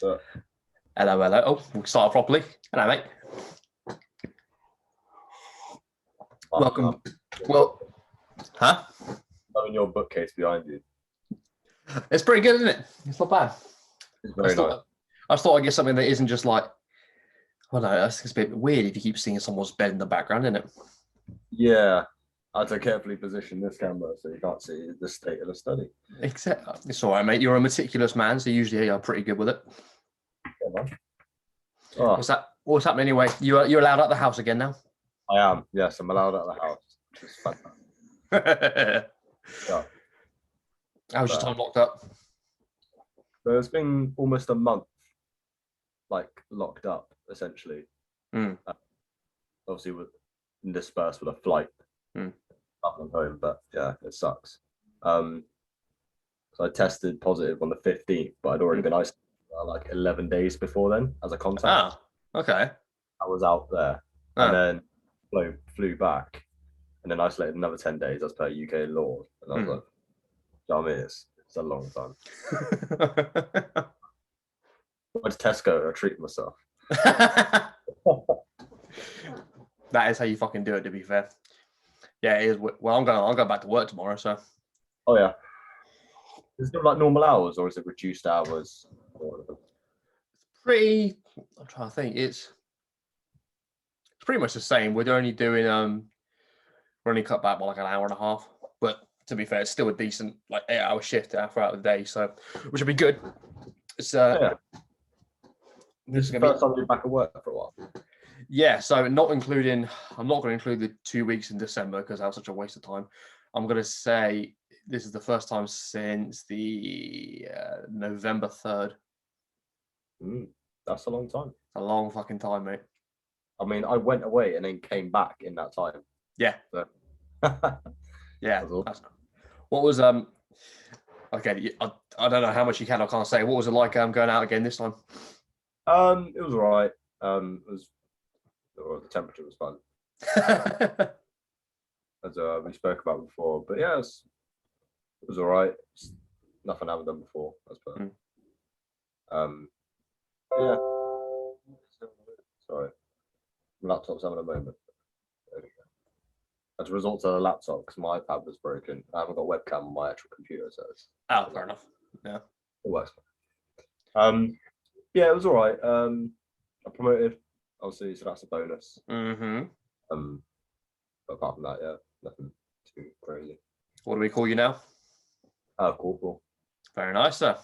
Uh, Hello, hello. Oh, we'll start properly. Hello, mate. Welcome. Well, huh? Having your bookcase behind you. It's pretty good, isn't it? It's not bad. It's I very just nice. thought I'd get something that isn't just like, well, no, that's a bit weird if you keep seeing someone's bed in the background, isn't it? Yeah. I had to carefully position this camera so you can't see the state of the study. Except, it's all right, mate. You're a meticulous man, so usually you're pretty good with it. Yeah, man. Oh, What's happening anyway? You're allowed out the house again now? I am. Yes, I'm allowed out of the house, which is fantastic. Yeah. How's your time locked up? So it's been almost a month, like locked up, essentially. Mm. Obviously, with dispersed with a flight Mm. up and home, but yeah, it sucks. So I tested positive on the 15th, but I'd already been isolated like 11 days before then as a contact. Ah, okay. I was out there and then flew back and then isolated another 10 days as per UK law. And I was like, you know what I mean? It's a long time. I went to Tesco to treat myself. That is how you fucking do it, to be fair. Yeah, it is. Well, I'm going back to work tomorrow, so. Oh yeah. Is it like normal hours or is it reduced hours? Pretty. I'm trying to think. It's pretty much the same. We're only doing we're only cut back by like an hour and a half. But to be fair, it's still a decent like 8-hour shift throughout the day, so which would be good. It's Yeah. This is the first time you're back at work for a while. Yeah, so I'm not going to include the 2 weeks in December because that was such a waste of time. I'm going to say this is the first time since the November 3rd. That's a long time. A long fucking time, mate. I mean, I went away and then came back in that time. Yeah. So. Yeah. What was okay, I don't know how much you can or can't say. What was it like going out again this time? It was all right. The temperature was fun. As we spoke about before, but yeah, it was all right. It's nothing I haven't done before, as per. Yeah. Sorry, my laptop's having a moment. As a result of the laptop, because my iPad was broken, I haven't got webcam on my actual computer, so it's fair enough. Yeah, it works. Yeah, it was all right. I promoted, obviously, so that's a bonus. But apart from that, yeah, nothing too crazy. What do we call you now? Corporal. Very nice, sir.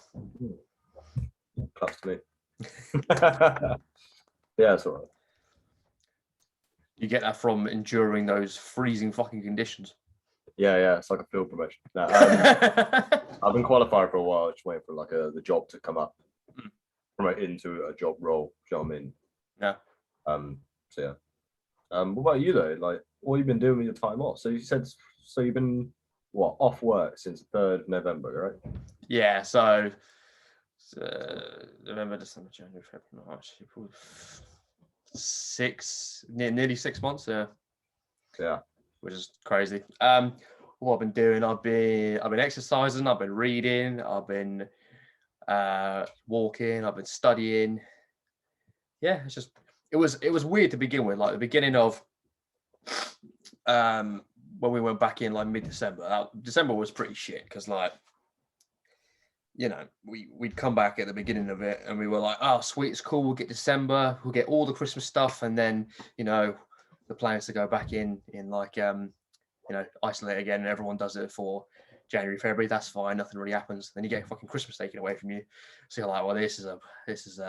Claps to me. Yeah, it's all right. You get that from enduring those freezing fucking conditions. Yeah, it's like a field promotion. No, I've been qualified for a while, just waiting for like the job to come up, promote into a job role. You know what I mean? Yeah. So yeah. What about you though? Like, what have you been doing with your time off? So you said, you've been off work since 3rd of November, right? Yeah. So November, December, January, February, March, April. Nearly 6 months. Yeah. Which is crazy. What I've been doing, I've been exercising, I've been reading, I've been walking, I've been studying. Yeah, it was weird to begin with. Like the beginning of when we went back in like mid-December. December was pretty shit because like, you know, we'd come back at the beginning of it and we were like, oh sweet, it's cool, we'll get December, we'll get all the Christmas stuff, and then, you know, the plan is to go back in like you know, isolate again, and everyone does it for January, February. That's fine, nothing really happens. Then you get fucking Christmas taken away from you. So you're like, well, this is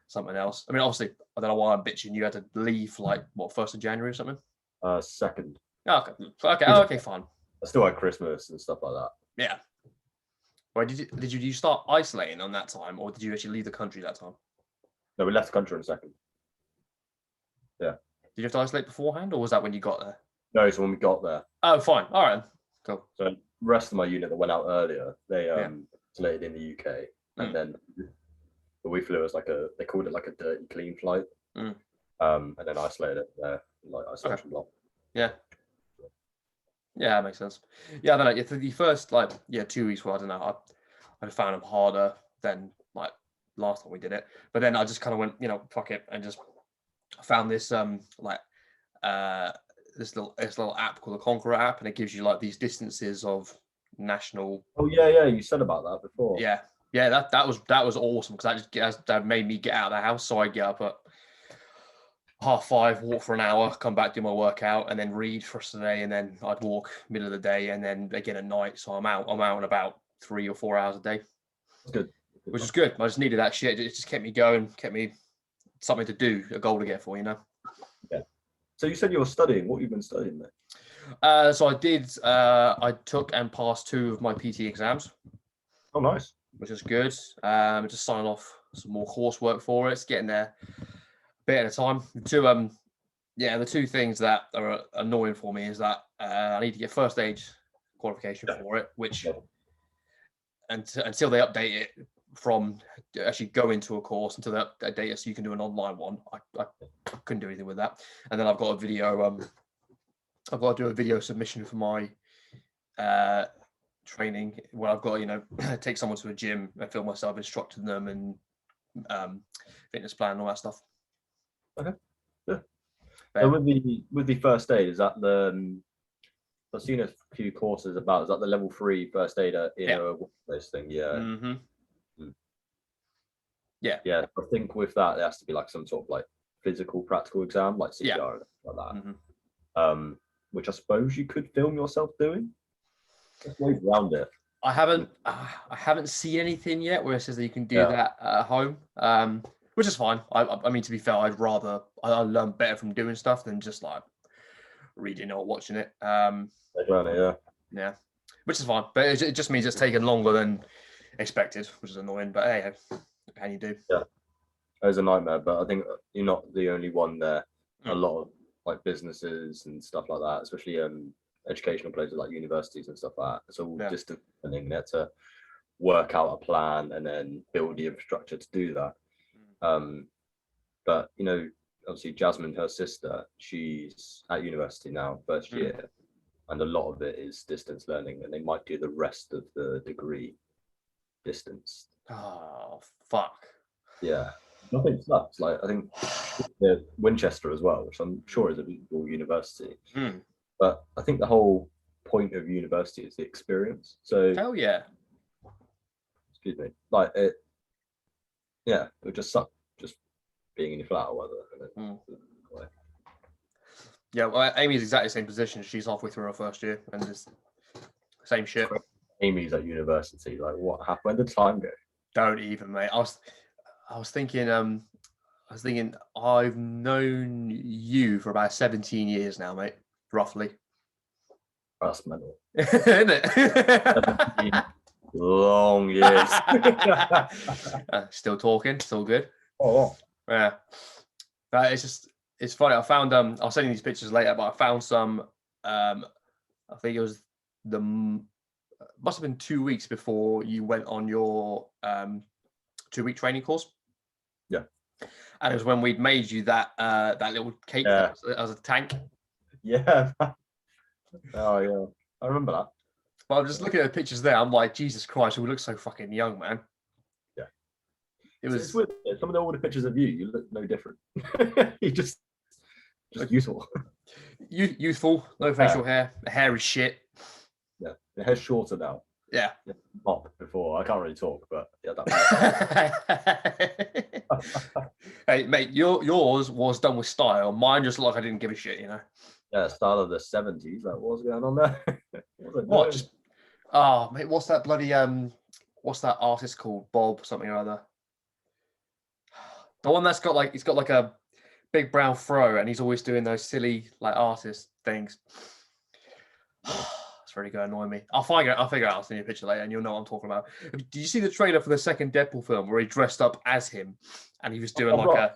something else. I mean, obviously, I don't know why I'm bitching. You had to leave like what, 1st of January or something? 2nd. Oh, okay, fine. I still had Christmas and stuff like that. Yeah. Well, did you start isolating on that time, or did you actually leave the country that time? No, we left the country in a second. Yeah. Did you have to isolate beforehand, or was that when you got there? No, it's when we got there. Oh, fine. All right. Cool. So the rest of my unit that went out earlier, they isolated in the UK, and then we flew as they called it like a dirty clean flight, and then isolated it there, like isolation block. Yeah. Yeah, that makes sense. Yeah, I don't know. The first 2 weeks, well, I don't know. I found them harder than like last time we did it. But then I just kind of went, you know, fuck it, and just found this this little app called the Conqueror app, and it gives you like these distances of national. Oh yeah, you said about that before. Yeah, that was awesome, because that made me get out of the house. So I get up at 5:30, walk for an hour, come back, do my workout, and then read for the rest of the day, and then I'd walk middle of the day, and then again at night. So I'm out and about 3 or 4 hours a day. That's good. Which is good. I just needed that shit. It just kept me going, kept me something to do, a goal to get for, you know. Yeah. So you said you were studying. What have you been studying there? So I took and passed 2 of my PT exams. Oh, nice. Which is good. Just signing off some more coursework for it. It's getting there a bit at a time. The 2 things that are annoying for me is that I need to get first aid qualification for it, which until they update it from actually going to a course, until they update it so you can do an online one, I couldn't do anything with that. And then I've got a video. I've got to do a video submission for my training, where I've got to, you know, take someone to a gym and film myself instructing them, and fitness plan and all that stuff. Okay. Yeah. So with the first aid, is that the I've seen a few courses about, is that the level 3 first aider in a workplace thing? Yeah. Mm-hmm. Yeah. I think with that there has to be like some sort of like physical practical exam, like CPR and like that. Mm-hmm. Which I suppose you could film yourself doing. There's ways around it. I haven't seen anything yet where it says that you can do that at home, which is fine. I mean, to be fair, I learn better from doing stuff than just like reading or watching it. Yeah, which is fine, but it just means it's taken longer than expected, which is annoying. But hey, how you do? Yeah, it was a nightmare, but I think you're not the only one there. A lot of like businesses and stuff like that, especially educational places like universities and stuff like that. It's all distant learning. They had to work out a plan and then build the infrastructure to do that. But you know, obviously Jasmine, her sister, she's at university now, first year, and a lot of it is distance learning, and they might do the rest of the degree distance. Oh fuck. Yeah, I think sucks. Like I think Winchester as well, which I'm sure is a beautiful university. But I think the whole point of university is the experience. So hell yeah. Excuse me. Like it. Yeah, it would just suck just being in your flat or whatever. Yeah, well, Amy's exactly the same position. She's halfway through her first year, and just same shit. Amy's at university. Like, what happened? When did time go? Don't even, mate. I was thinking. I've known you for about 17 years now, mate. Roughly. That's mental. Isn't it? Long years. Still talking. Still good. Oh. Yeah. It's funny. I found I'll send you these pictures later, but I found some. I think it was must have been 2 weeks before you went on your 2-week training course. Yeah. And it was when we'd made you that little cake as a tank. Yeah. Oh yeah, I remember that. But I'm just looking at the pictures there. I'm like, Jesus Christ, we look so fucking young, man. Yeah. It's weird. Some of the older pictures of you look no different. You just youthful. Youthful, no facial hair. The hair is shit. Yeah, the hair's shorter now. Yeah. Pop before. I can't really talk, but yeah, that. Hey, mate, yours was done with style. Mine just looked like I didn't give a shit, you know. Yeah, style of the 70s. Like, what's going on there? What? Just, mate, what's that bloody what's that artist called? Bob something or other. The one that's got like, he's got like a big brown fro, and he's always doing those silly like artist things. It's really going to annoy me. I'll figure out. I'll send you a picture later, and you'll know what I'm talking about. Did you see the trailer for the second Deadpool film where he dressed up as him, and he was doing Bob Ross.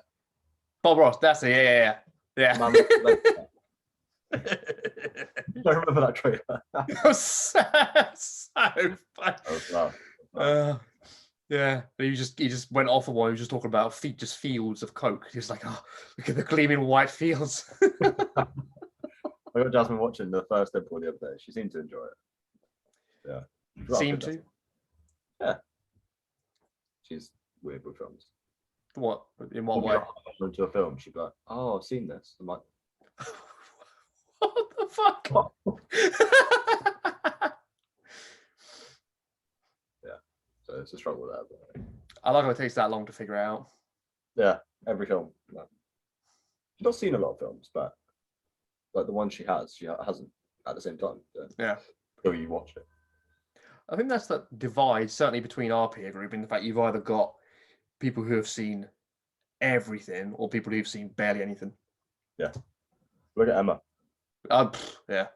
Bob Ross? That's it. Yeah. I don't remember that trailer. It was so funny. Yeah, but he just went off on one. He was just talking about just fields of coke. He was like, "Oh, look at the gleaming white fields." I got Jasmine watching the first Deadpool the other day. She seemed to enjoy it. Yeah. Seemed to? Yeah. She's weird with films. What? In what We'll way? be like, into a film, she'd be like, "Oh, I've seen this." I'm like, What the fuck? "What?" Yeah, so it's a struggle there. But... I like how it takes that long to figure out. Yeah, every film. No. She's not seen a lot of films, but like the one she hasn't at the same time. So Yeah. Until you watch it. I think that's the divide, certainly between our peer group, in the fact you've either got people who have seen everything or people who've seen barely anything. Yeah. Look at Emma. Yeah.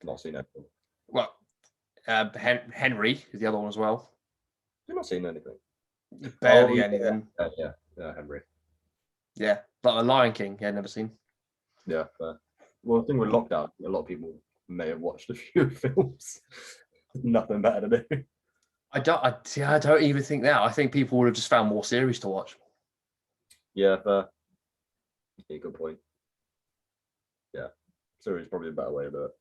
Not seen anything. Well, Henry is the other one as well. You've not seen anything. Barely anything. Yeah, Henry. Yeah, like The Lion King. Yeah, never seen. Yeah. Well, the thing with lockdown, a lot of people may have watched a few films. Nothing better to do. I don't even think that. I think people would have just found more series to watch. Yeah, good point. Yeah, series is probably a better way to do it.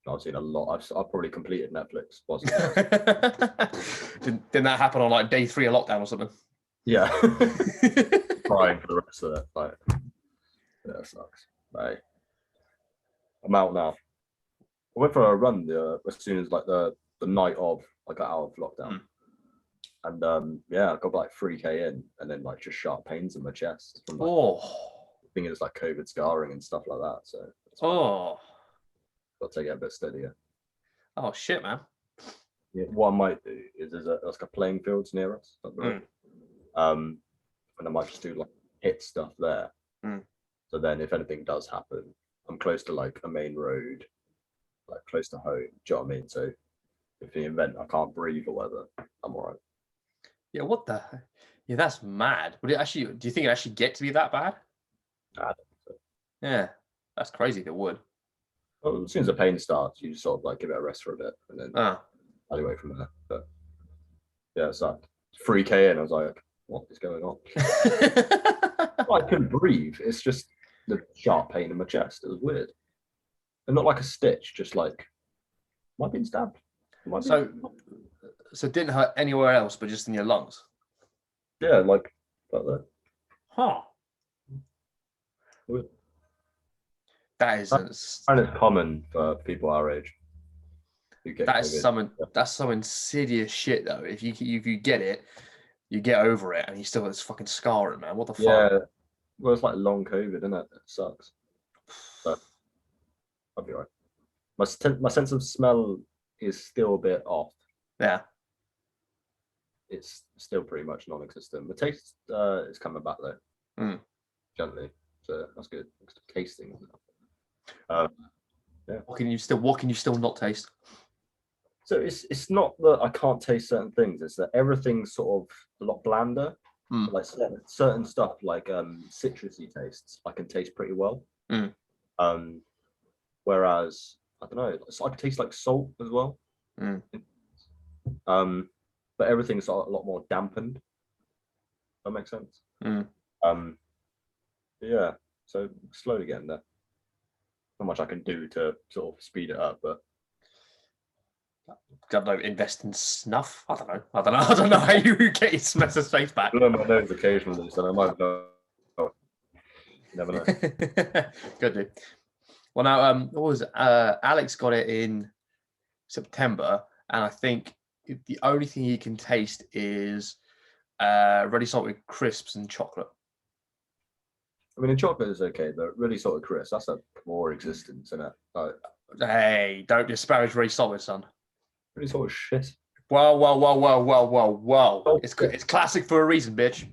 I've seen a lot. I've probably completed Netflix. Didn't that happen on like day 3 of lockdown or something? Yeah. Crying for the rest of it. Like, yeah, it sucks. Right. I'm out now. I went for a run as soon as like the night of I got out of lockdown. And I got like 3K in and then like just sharp pains in my chest from like I think it's like COVID scarring and stuff like that. So got to take it a bit steadier. Oh shit, man. Yeah, what I might do is there's like a playing fields near us. And I might just do like hit stuff there. So then if anything does happen, I'm close to like a main road, like close to home. Do you know what I mean? So if the event I can't breathe or whatever, I'm all right. Yeah, what the? Yeah, that's mad. Would it actually? Do you think it actually get to be that bad? I don't think so. Yeah, that's crazy if it would. Well, as soon as the pain starts, you just sort of like give it a rest for a bit and then anyway from there. But yeah, it's like 3K in. I was like, what is going on? I couldn't breathe. It's just the sharp pain in my chest. It was weird. And not like a stitch, just like, am I being stabbed? So it didn't hurt anywhere else, but just in your lungs? Yeah, like that. Huh. Weird. That is... And it's common for people our age. That's some insidious shit, though. If you get it, you get over it, and you still got this fucking scar, man. What the fuck? Yeah. Well, it's like long COVID, isn't it? It sucks. But I'll be all right. My sense of smell is still a bit off. Yeah. It's still pretty much non-existent. The taste is coming back though, gently. So that's good. It's tasting. Yeah. What can you still not taste? So it's not that I can't taste certain things. It's that everything's sort of a lot blander. Like certain stuff, like citrusy tastes, I can taste pretty well. Whereas I don't know, I can taste like salt as well. But everything's a lot more dampened. That makes sense. Yeah. So slowly getting there. Not much I can do to sort of speed it up, but I don't know, invest in snuff. I don't know how you get your semester space back. I blow my nose occasionally, so I might know. You never know. Good, dude. Well, now, what was it? Alex got it in September, and I think the only thing he can taste is ready salted crisps and chocolate. I mean, chocolate is okay, but really salted crisps, that's a poor existence, isn't it? Like, hey, don't disparage ready salted, son. Really salted shit. Whoa. It's classic for a reason, bitch.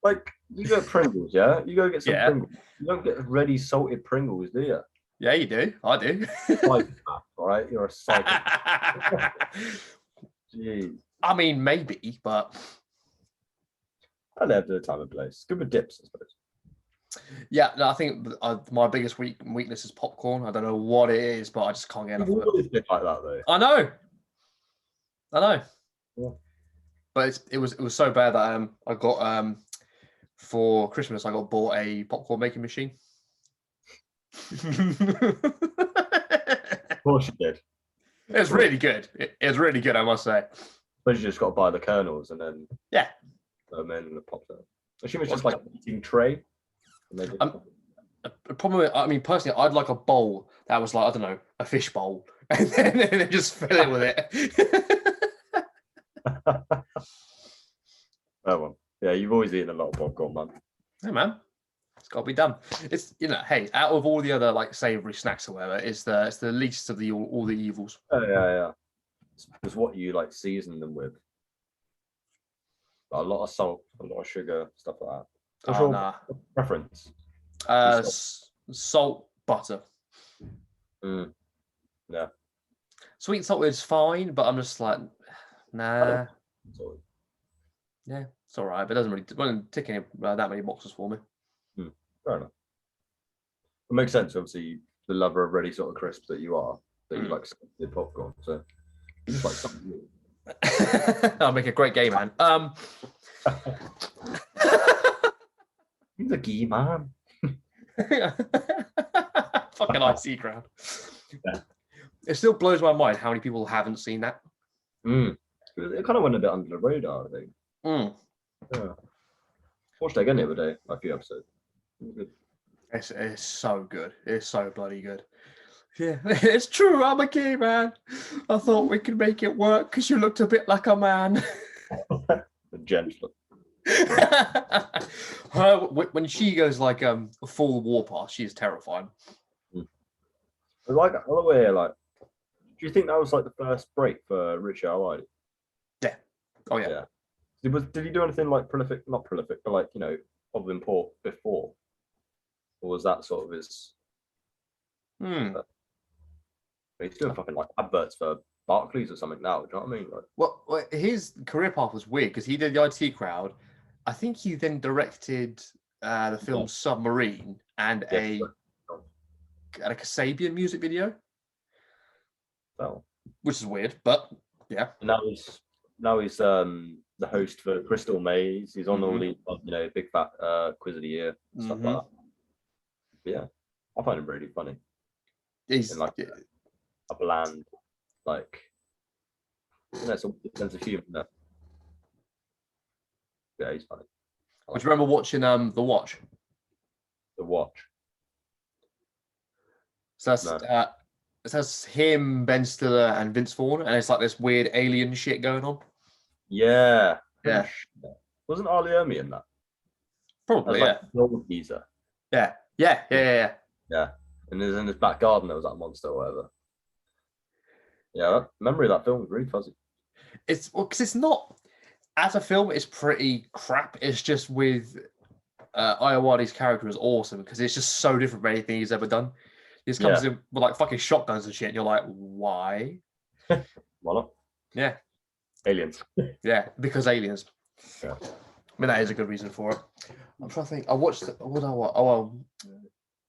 Like, you get Pringles, yeah? You go get some Pringles. You don't get ready salted Pringles, do you? Yeah, you do. I do. Psychopath, all right? You're a psychopath. Jeez. I mean, maybe, but I never do a time and place. Good with dips, I suppose. Yeah, no, I think my biggest weakness is popcorn. I don't know what it is, but I just can't get enough of it. Always been like that, though. I know. Yeah. But it was so bad that I got for Christmas I got bought a popcorn making machine. Of course you did. It's really good. It's really good, I must say. But you just got to buy the kernels and then put them in and it pops out. I assume it's just like a eating tray. The problem with, I mean, personally, I'd like a bowl that was like, I don't know, a fish bowl, and then just fill it with it. Oh well, yeah, you've always eaten a lot of popcorn, man. Hey man, it's got to be done. It's, you know, hey, out of all the other like savoury snacks or whatever, it's the least of the all the evils. Oh yeah. It's what you like season them with. Like, a lot of salt, a lot of sugar, stuff like that. What's your preference? Salt, butter. Yeah. Sweet and salted is fine, but I'm just like, nah. Yeah, it's all right, but it doesn't tick any that many boxes for me. Fair enough. It makes sense, obviously, the lover of ready sort of crisps that you are, that you like salted popcorn. So it's just like something new. I'll make a great game, man. He's a gay man. Fucking IC crowd. Yeah. It still blows my mind how many people haven't seen that. It kind of went a bit under the radar, I think. Yeah. Watched it again the other day, like a few episodes. It's so good. It's so bloody good. Yeah, it's true. I'm a gay man. I thought we could make it work because you looked a bit like a man. Gentle. When she goes like full warpath, she's terrifying. I like the way, like, do you think that was like the first break for Richie Alwadi? Yeah. Oh yeah. Did he do anything like prolific? Not prolific, but like, you know, of import before, or was that sort of his? He's doing fucking like adverts for Barclays or something now. Do you know what I mean? Like, well, his career path was weird because he did the IT Crowd. I think he then directed the film Submarine and a Kasabian music video. So, which is weird, but yeah. And now he's the host for Crystal Maze. He's on all the, you know, big fat quiz of the year stuff like that. But yeah, I find him really funny. He's like a bland, like, you know, some sense of humor. Yeah, he's funny. Do you remember watching The Watch? The Watch. So that's him, Ben Stiller, and Vince Vaughn, and it's like this weird alien shit going on. Yeah. Yeah. Wasn't Ali Ermy in that? Probably, like geezer. Yeah. Yeah. And in his back garden there was that monster or whatever. Yeah, memory of that film was really fuzzy. It's because it's not, as a film, it's pretty crap. It's just with Iowadi's character is awesome because it's just so different from anything he's ever done. He just comes in with like fucking shotguns and shit, and you're like, why? Why not? Yeah. Aliens. Yeah, because aliens. Yeah. I mean, that is a good reason for it. I'm trying to think. I watched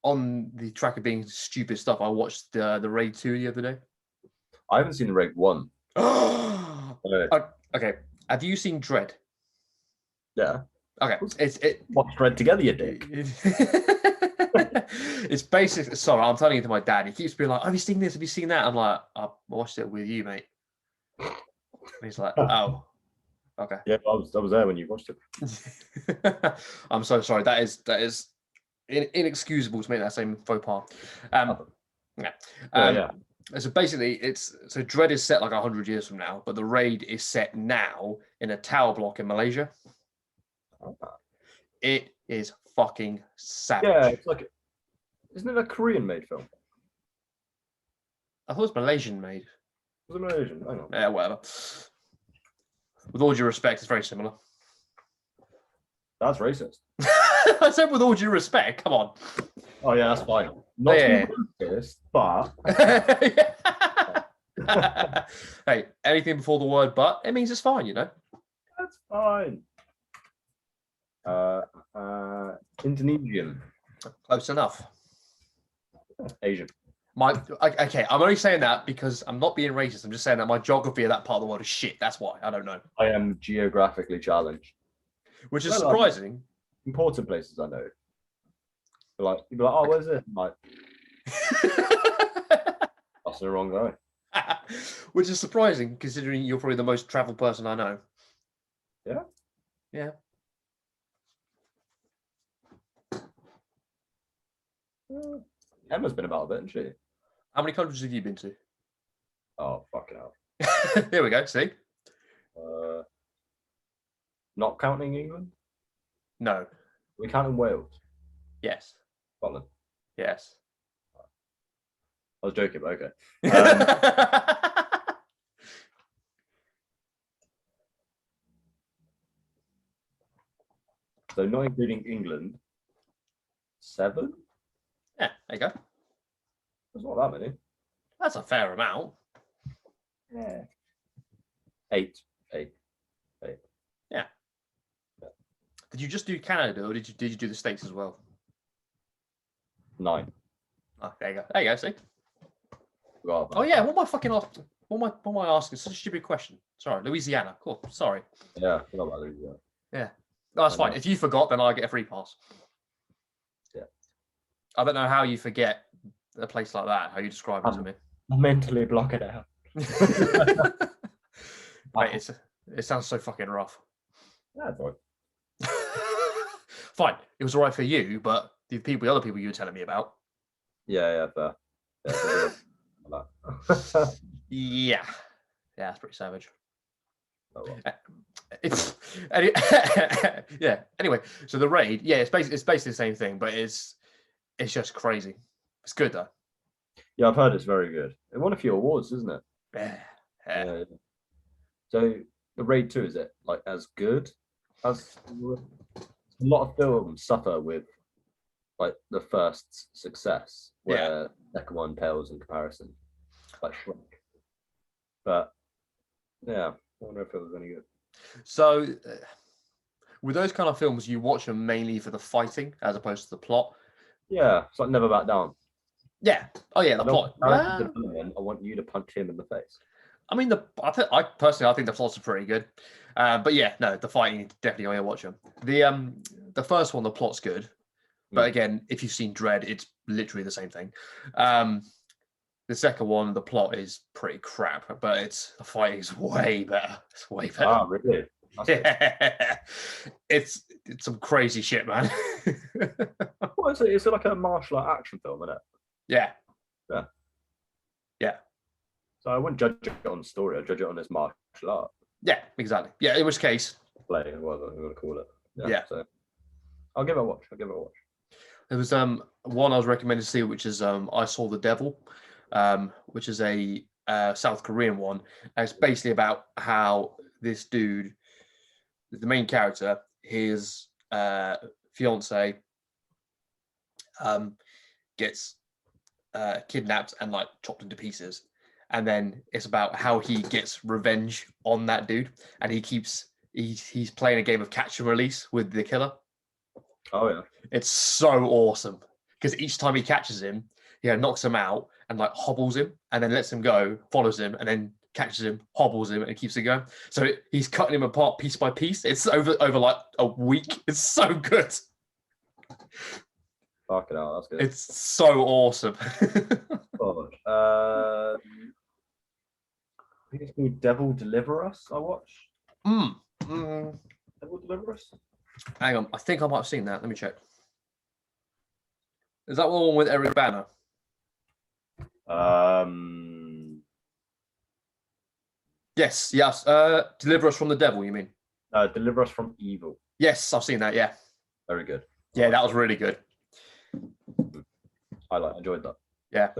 on the track of being stupid stuff, I watched the Raid 2 the other day. I haven't seen Raid 1. Okay. Have you seen Dread? Yeah. Okay. Watch Dread together, you dick. It's basically, sorry, I'm telling it to my dad. He keeps being like, have you seen this? Have you seen that? I'm like, I watched it with you, mate. And he's like, oh, okay. Yeah, I was there when you watched it. I'm so sorry. That is inexcusable to make that same faux pas. So basically, so Dread is set like 100 years from now, but the Raid is set now in a tower block in Malaysia. It is fucking savage. Yeah, it's like, isn't it a Korean-made film? I thought it was Malaysian-made. Was it Malaysian? Hang on. Yeah, whatever. With all due respect, it's very similar. That's racist. I said with all due respect, come on. Oh yeah, that's fine. Not racist, but hey, anything before the word but, it means it's fine, you know. That's fine. Indonesian. Close enough. Asian. Okay, I'm only saying that because I'm not being racist. I'm just saying that my geography of that part of the world is shit. That's why. I don't know. I am geographically challenged. Which is surprising. Important places I know. Like, you'd be like, oh, where's this? I'm like, that's the wrong guy. Which is surprising considering you're probably the most traveled person I know. Yeah. Yeah. Emma's been about a bit, hasn't she? How many countries have you been to? Oh, fucking hell. There we go. See? Not counting England? No. We counting Wales? Yes. Scotland? Yes. I was joking, but okay. So not including England, 7? Yeah, there you go. That's not that many. That's a fair amount. Yeah. 8. Yeah. Did you just do Canada, or did you do the States as well? 9. Oh, there you go. There you go. See? Well, Oh yeah. What am I fucking asking? What am I asking? Such a stupid question. Sorry, Louisiana. Cool. Sorry. Yeah, I forgot about Louisiana. Yeah. No, that's fine. If you forgot, then I get a free pass. Yeah. I don't know how you forget a place like that. How you describe it to me? Mentally block it out. Mate, it sounds so fucking rough. Yeah, it's all right. Fine. It was all right for you, but the other people you were telling me about. Yeah, fair. Yeah. Yeah, that's pretty savage. Oh, well. Yeah. Anyway, so the raid, yeah, it's basically the same thing, but it's just crazy. It's good though. Yeah, I've heard it's very good. It won a few awards, isn't it? Yeah. So the raid 2, is it like as good as a lot of films suffer with like the first success, where the second one pales in comparison, like Shrek. But yeah, I wonder if it was any good. So with those kind of films, you watch them mainly for the fighting as opposed to the plot. Yeah, it's like Never Back Down. Yeah. Oh yeah, the plot. I want you to punch him in the face. I mean, I personally think the plots are pretty good, but yeah, no, the fighting definitely going to watch them. The first one, the plot's good, but again, if you've seen Dread, it's literally the same thing. The second one, the plot is pretty crap, but the fighting is way better. It's way better. Ah, really? Yeah. It's some crazy shit, man. Well, it's like a martial art action film, isn't it? Yeah. Yeah. Yeah. So I wouldn't judge it on story. I'd judge it on its martial art. Yeah, exactly. Yeah, in which case. Play, whatever you want to call it. Yeah. So I'll give it a watch. There was one I was recommended to see, which is I Saw the Devil, which is a South Korean one. And it's basically about how this dude, the main character, his fiance gets kidnapped and like chopped into pieces, and then it's about how he gets revenge on that dude, and he's playing a game of catch and release with the killer. Oh yeah, it's so awesome because each time he catches him, knocks him out and like hobbles him, and then lets him go, follows him, and then catches him, hobbles him, and keeps it going. So he's cutting him apart piece by piece. It's over like a week. It's so good. Fucking hell, that's good. It's so awesome. God. I think it's called Devil Deliver Us. I watched. Devil Deliver Us. Hang on, I think I might have seen that. Let me check. Is that the one with Eric Banner? Yes. Deliver Us from the Devil, you mean? Deliver Us from Evil. Yes, I've seen that, yeah. Very good. Yeah, that was really good. I enjoyed that. Yeah.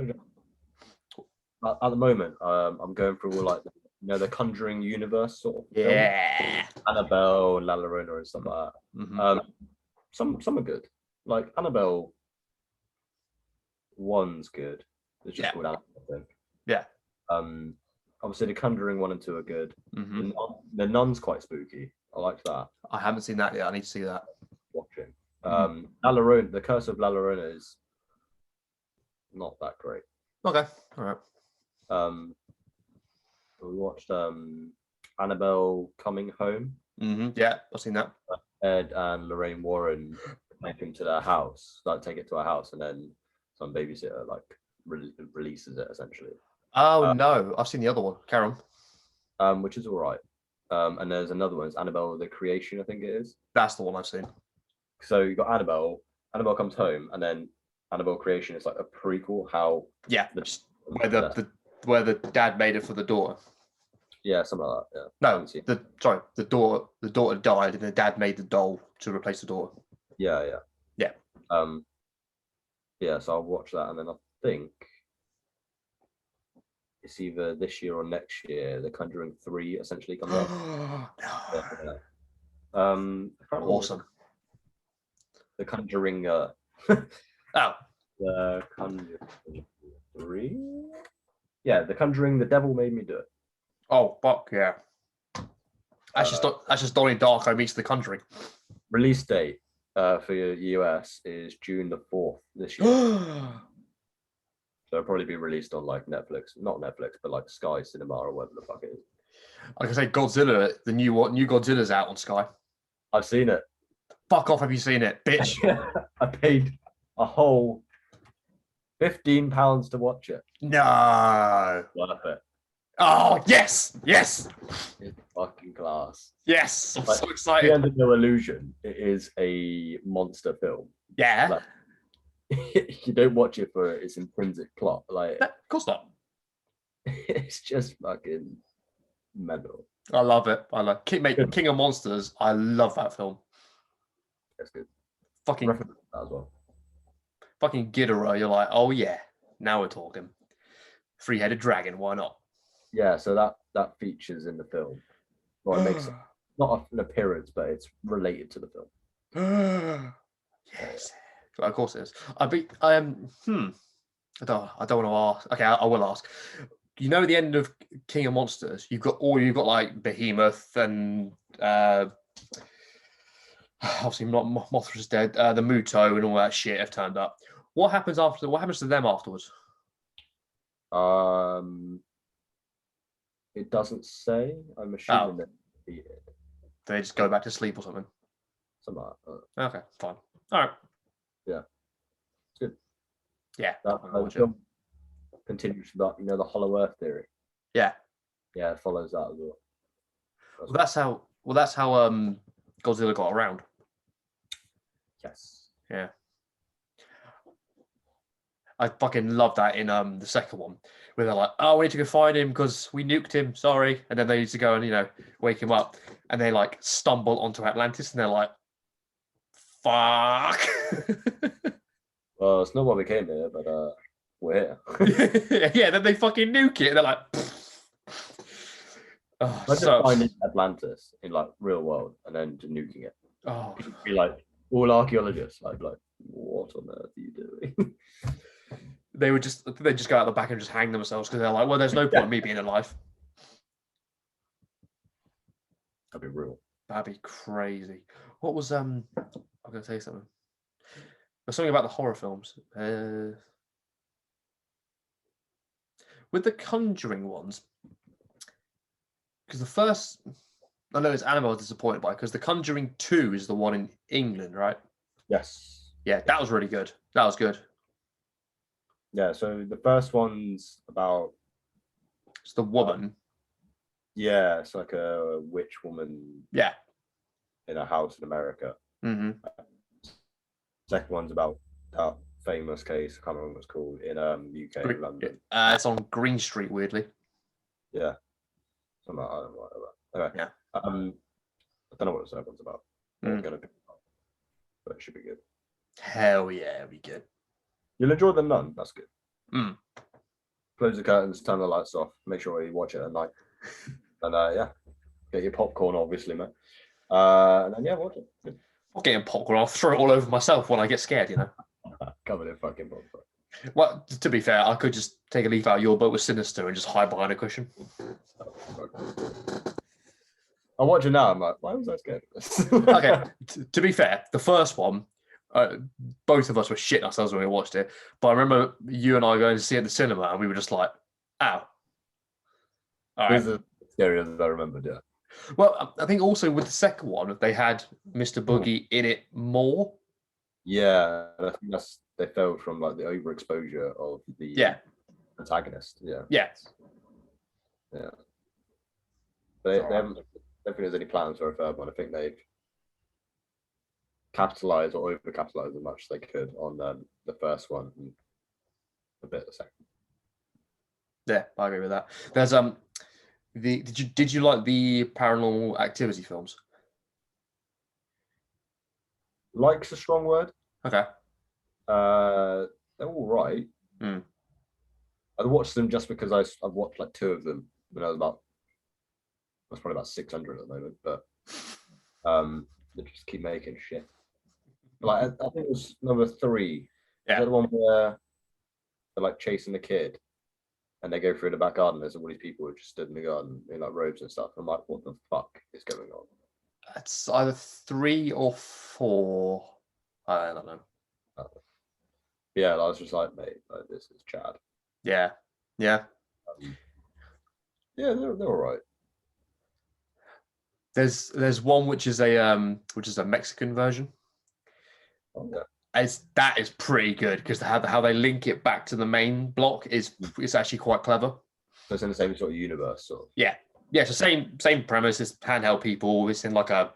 At the moment, I'm going through all like the Conjuring universe sort of. Yeah. Films. Annabelle, La Llorona, and stuff like that. Mm-hmm. Some are good. Like Annabelle 1's good. It's just called Annabelle, I think. Yeah. Obviously the Conjuring 1 and 2 are good. Mm-hmm. The Nun's quite spooky. I like that. I haven't seen that yet. I need to see that. Watching. La Llorona, The Curse of La Llorona is not that great. Okay. All right. We watched Annabelle Coming Home. Mm-hmm. Yeah, I've seen that. Ed and Lorraine Warren take him to their house, take it to her house, and then some babysitter releases it essentially. Oh no, I've seen the other one. Carry on. which is all right. And there's another one. It's Annabelle the Creation, I think it is. That's the one I've seen. So you got Annabelle. Annabelle comes home, and then Annabelle Creation is like a prequel. How Yeah, where the dad made it for the daughter. Yeah, something like that. Yeah. No, the daughter died, and the dad made the doll to replace the daughter. Yeah. Yeah. Yeah. So I'll watch that, and then I think it's either this year or next year. The Conjuring 3 essentially comes out. Yeah. Awesome. The Conjuring. Oh. The Conjuring 3. Yeah, The Conjuring. The Devil Made Me Do It. Oh fuck yeah. That's just Donnie Darko meets The Conjuring. Release date for US is June the 4th this year. So it'll probably be released on like Netflix, not Netflix, but like Sky Cinema or whatever the fuck it is. Like I say, Godzilla, the new Godzilla's out on Sky. I've seen it. Fuck off, have you seen it, bitch? I paid a whole £15 to watch it. No. Worth it. Oh yes, yes. It's fucking class. Yes, I'm like, so excited. Under no illusion, it is a monster film. Yeah. Like, you don't watch it for its intrinsic plot. Like, of course not. It's just fucking mental. I love it. I love King of Monsters. I love that film. That's good. Fucking that as well. Fucking Ghidorah. You're like, oh yeah, now we're talking. Three-headed dragon. Why not? Yeah. So that features in the film. Well, it makes not an appearance, but it's related to the film. Yes. Of course it is. I don't want to ask. Okay, I will ask. You know, at the end of King of Monsters, you've got like Behemoth and obviously not Mothra's dead. The Muto and all that shit have turned up. What happens after? What happens to them afterwards? It doesn't say. I'm assuming that they just go back to sleep or something. Something like that. Okay, fine. All right. Yeah. It's good. Yeah. That film continues that, the Hollow Earth theory. Yeah. Yeah, it follows that as well. That's how Godzilla got around. Yes. Yeah. I fucking love that in the second one, where they're like, "Oh, we need to go find him because we nuked him. Sorry," and then they need to go and wake him up, and they like stumble onto Atlantis, and they're like, "Fuck." Well, it's not why we came here, but we're here. Yeah, then they fucking nuke it. And they're like, oh, so finding Atlantis in like real world and then just nuking it. Oh, be like all archaeologists, like what on earth are you doing? They just go out the back and just hang themselves because they're like, well, there's no point in me being alive. That'd be real. That'd be crazy. What was I'm gonna tell you something. There's something about the horror films. With the Conjuring ones, because the first, I know it's Annabelle I was disappointed by, because the Conjuring 2 is the one in England, right? Yes. Yeah, that was really good. That was good. Yeah, so the first one's about... It's the woman. Yeah, it's like a witch woman. Yeah. In a house in America. Mm-hmm. Second one's about that famous case, I can't remember what it's called, in UK, London. It's on Green Street, weirdly. Yeah. Something like that. Okay. Yeah. I don't know what the third one's about. It's gonna be, but it should be good. Hell yeah, it'll be good. You'll enjoy The Nun. That's good. Mm. Close the curtains, turn the lights off. Make sure you watch it at night. And yeah, get your popcorn, obviously, mate. And then watch it. Good. I'm getting popcorn. I'll throw it all over myself when I get scared. Covered in fucking popcorn. Well, to be fair, I could just take a leaf out of your boat with Sinister and just hide behind a cushion. I watch it now. I'm like, why was I scared of this? Okay, to be fair, the first one, both of us were shitting ourselves when we watched it. But I remember you and I going to see it at the cinema, and we were just like, "Ow!" All right. This is scary as I remembered. Yeah. Well, I think also with the second one, they had Mr. Boogie in it more. Yeah, I think they felt from like the overexposure of the protagonist. Yeah. Yeah. Yeah. But they haven't. I don't think there's any plans for a third one. I think they've capitalized or overcapitalized as much as they could on the first one and a bit of the second. Yeah, I agree with that. There's did you like the Paranormal Activity films? Like's a strong word. Okay. They're all right. I watched them just because I've watched like 2 of them when I was probably about 600 at the moment, but they just keep making shit. Like I think it was number 3. Yeah. Is that the one where they're like chasing the kid and they go through the back garden? There's all these people who just stood in the garden in like robes and stuff. I'm like, what the fuck is going on? It's either 3 or 4. I don't know. Yeah, I was just like, mate, like, this is Chad. Yeah. Yeah. Yeah, they're all right. There's one which is a Mexican version. Oh, yeah. That is pretty good because how they link it back to the main block is actually quite clever. So it's in the same sort of universe, sort of. Yeah. So same premise. It's handheld people. It's in like a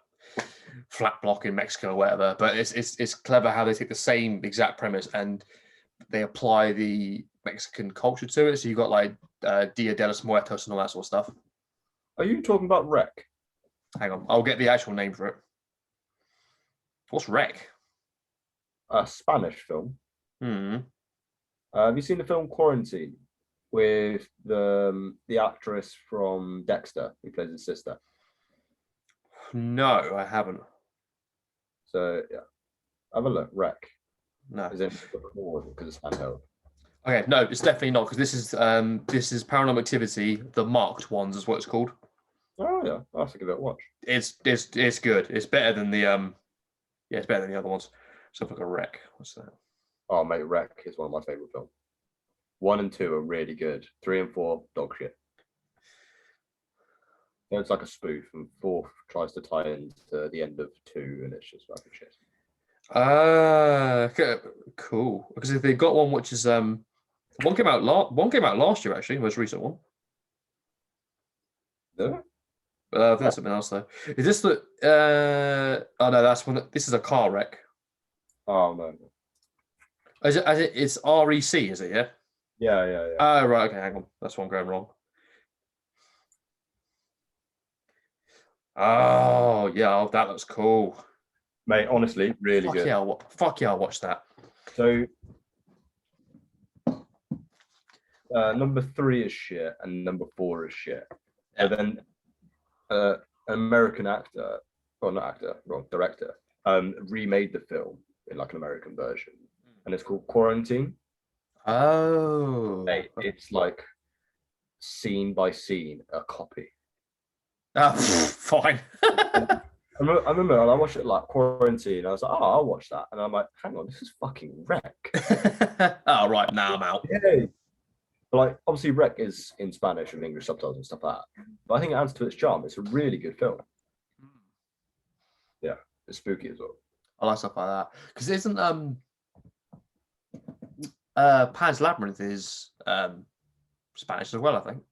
flat block in Mexico or whatever. But it's clever how they take the same exact premise and they apply the Mexican culture to it. So you've got like Dia de los Muertos and all that sort of stuff. Are you talking about Wreck? Hang on, I'll get the actual name for it. What's Wreck? A Spanish film. Have you seen the film Quarantine with the actress from Dexter who plays his sister? No, I haven't. So yeah, have a look. Wreck. No. Is it because it's handheld? Okay, no, it's definitely not because this is Paranormal Activity, the marked ones is what it's called. Oh yeah, I'll have to give it a watch. It's good. It's better than the it's better than the other ones. So like a Wreck. What's that? Oh mate, Wreck is one of my favorite films. 1 and 2 are really good. 3 and 4, dog shit. It's like a spoof, and 4 tries to tie into the end of 2, and it's just fucking shit. Okay, cool. Because if they've got one which is one came out last year actually, most recent one. No? I think that's something else though. Is this the oh no, that's one. This is a car wreck. Oh no. It's REC, is it? Yeah. Yeah. Oh right, okay, hang on. That's one going wrong. Oh yeah, that looks cool. Mate, honestly, really good. Fuck yeah, I'll watch that. So number 3 is shit and number 4 is shit. Yeah. But then an American actor, or not actor, wrong, director, remade the film in like an American version. And it's called Quarantine. Oh. Mate, it's like scene by scene a copy. Oh, fine. I remember I watched it like Quarantine. I was like, oh, I'll watch that. And I'm like, hang on, this is fucking Wreck. Oh, right, now I'm out. Yeah. But like, obviously, Wreck is in Spanish with English subtitles and stuff like that. But I think it adds to its charm. It's a really good film. Yeah, it's spooky as well. I like stuff like that. Because isn't Pan's Labyrinth is Spanish as well, I think.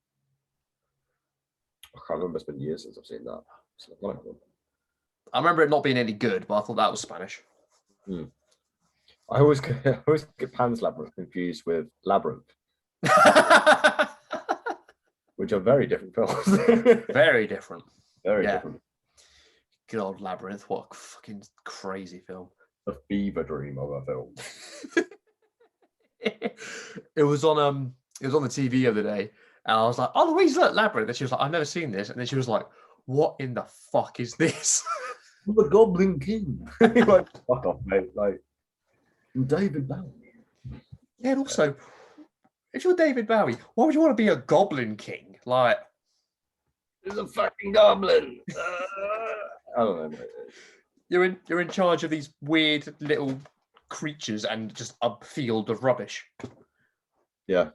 I can't remember. It's been years since I've seen that. I remember it not being any good, but I thought that was Spanish. I always get Pan's Labyrinth confused with Labyrinth, which are very different films. Very different. Very different. Good old Labyrinth. What a fucking crazy film. A fever dream of a film. It was on the TV the other day, and I was like, "Oh, Louise, look, Labyrinth." And she was like, "I've never seen this." And then she was like, "What in the fuck is this?" The Goblin King. Like, fuck off, mate. Like, David Bowie. Yeah, and also, if you're David Bowie, why would you want to be a Goblin King? Like, there's a fucking goblin. I don't know, mate. You're in charge of these weird little creatures and just a field of rubbish. Yeah.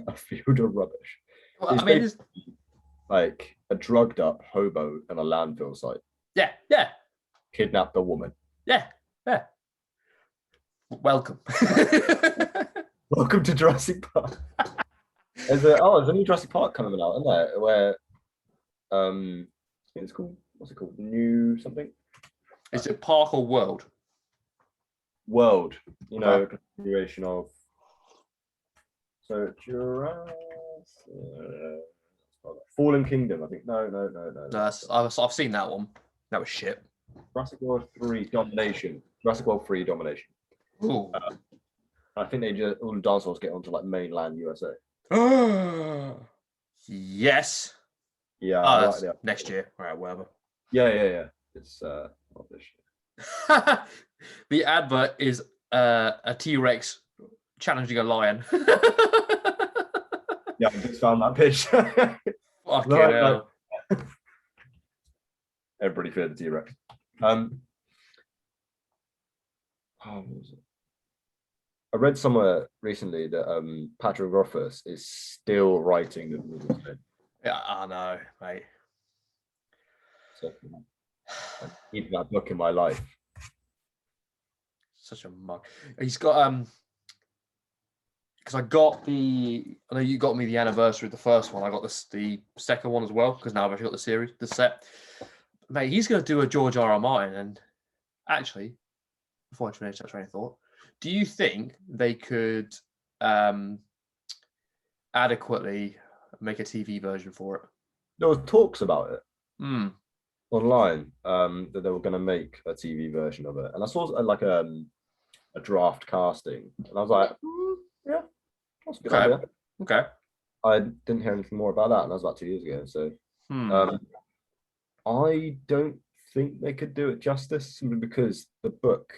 A field of rubbish. Well, I mean, it's like a drugged up hobo in a landfill site. Yeah. Kidnapped a woman. Yeah. Welcome. Welcome to Jurassic Park. There's a new Jurassic Park coming out, isn't there? Where I think it's called, what's it called? New something? Is it Park or World? World. You know, continuation of. So Jurassic Fallen Kingdom, I think. No. I've seen that one. That was shit. Jurassic World 3 Domination. Jurassic World 3 Domination. Ooh. I think they just all the dinosaurs get onto like mainland USA. Yes. Yeah, that's next year. All right, whatever. Yeah. It's not this year. The advert is a T-Rex challenging a lion. Yeah, I just found that pitch. Fucking hell. Everybody feared the T-Rex. I read somewhere recently that Patrick Rothfuss is still writing the movie. Yeah, I know, mate. So, I need that book in my life. Such a mug. He's got because I know you got me the anniversary of the first one. I got the second one as well because now I've actually got the series, the set. Mate, he's going to do a George R.R. Martin. And actually, before I finish that train of thought, do you think they could adequately make a TV version for it? There was talks about it online that they were going to make a TV version of it, and I saw like a draft casting, and I was like, yeah, that's a good idea. Okay. I didn't hear anything more about that, and that was about 2 years ago. So I don't think they could do it justice simply because the book,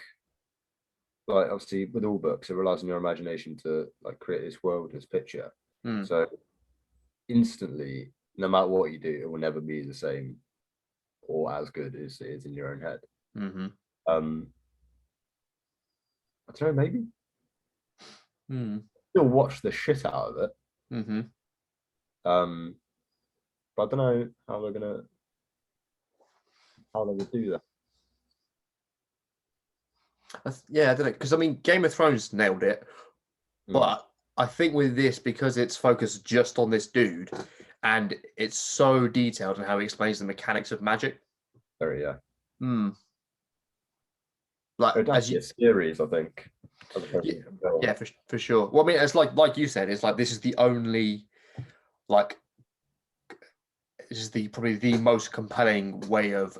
like obviously with all books, it relies on your imagination to like create this world, this picture. So instantly, no matter what you do, it will never be the same or as good as it is in your own head. I don't know, maybe. Still watch the shit out of it. But I don't know how they would do that. Yeah, I don't know, because I mean, Game of Thrones nailed it, but I think with this, because it's focused just on this dude, and it's so detailed in how he explains the mechanics of magic. Very, yeah. Like as a series, I think. Yeah, for sure. Well, I mean, it's like you said, it's like this is the only, like, this is probably the most compelling way of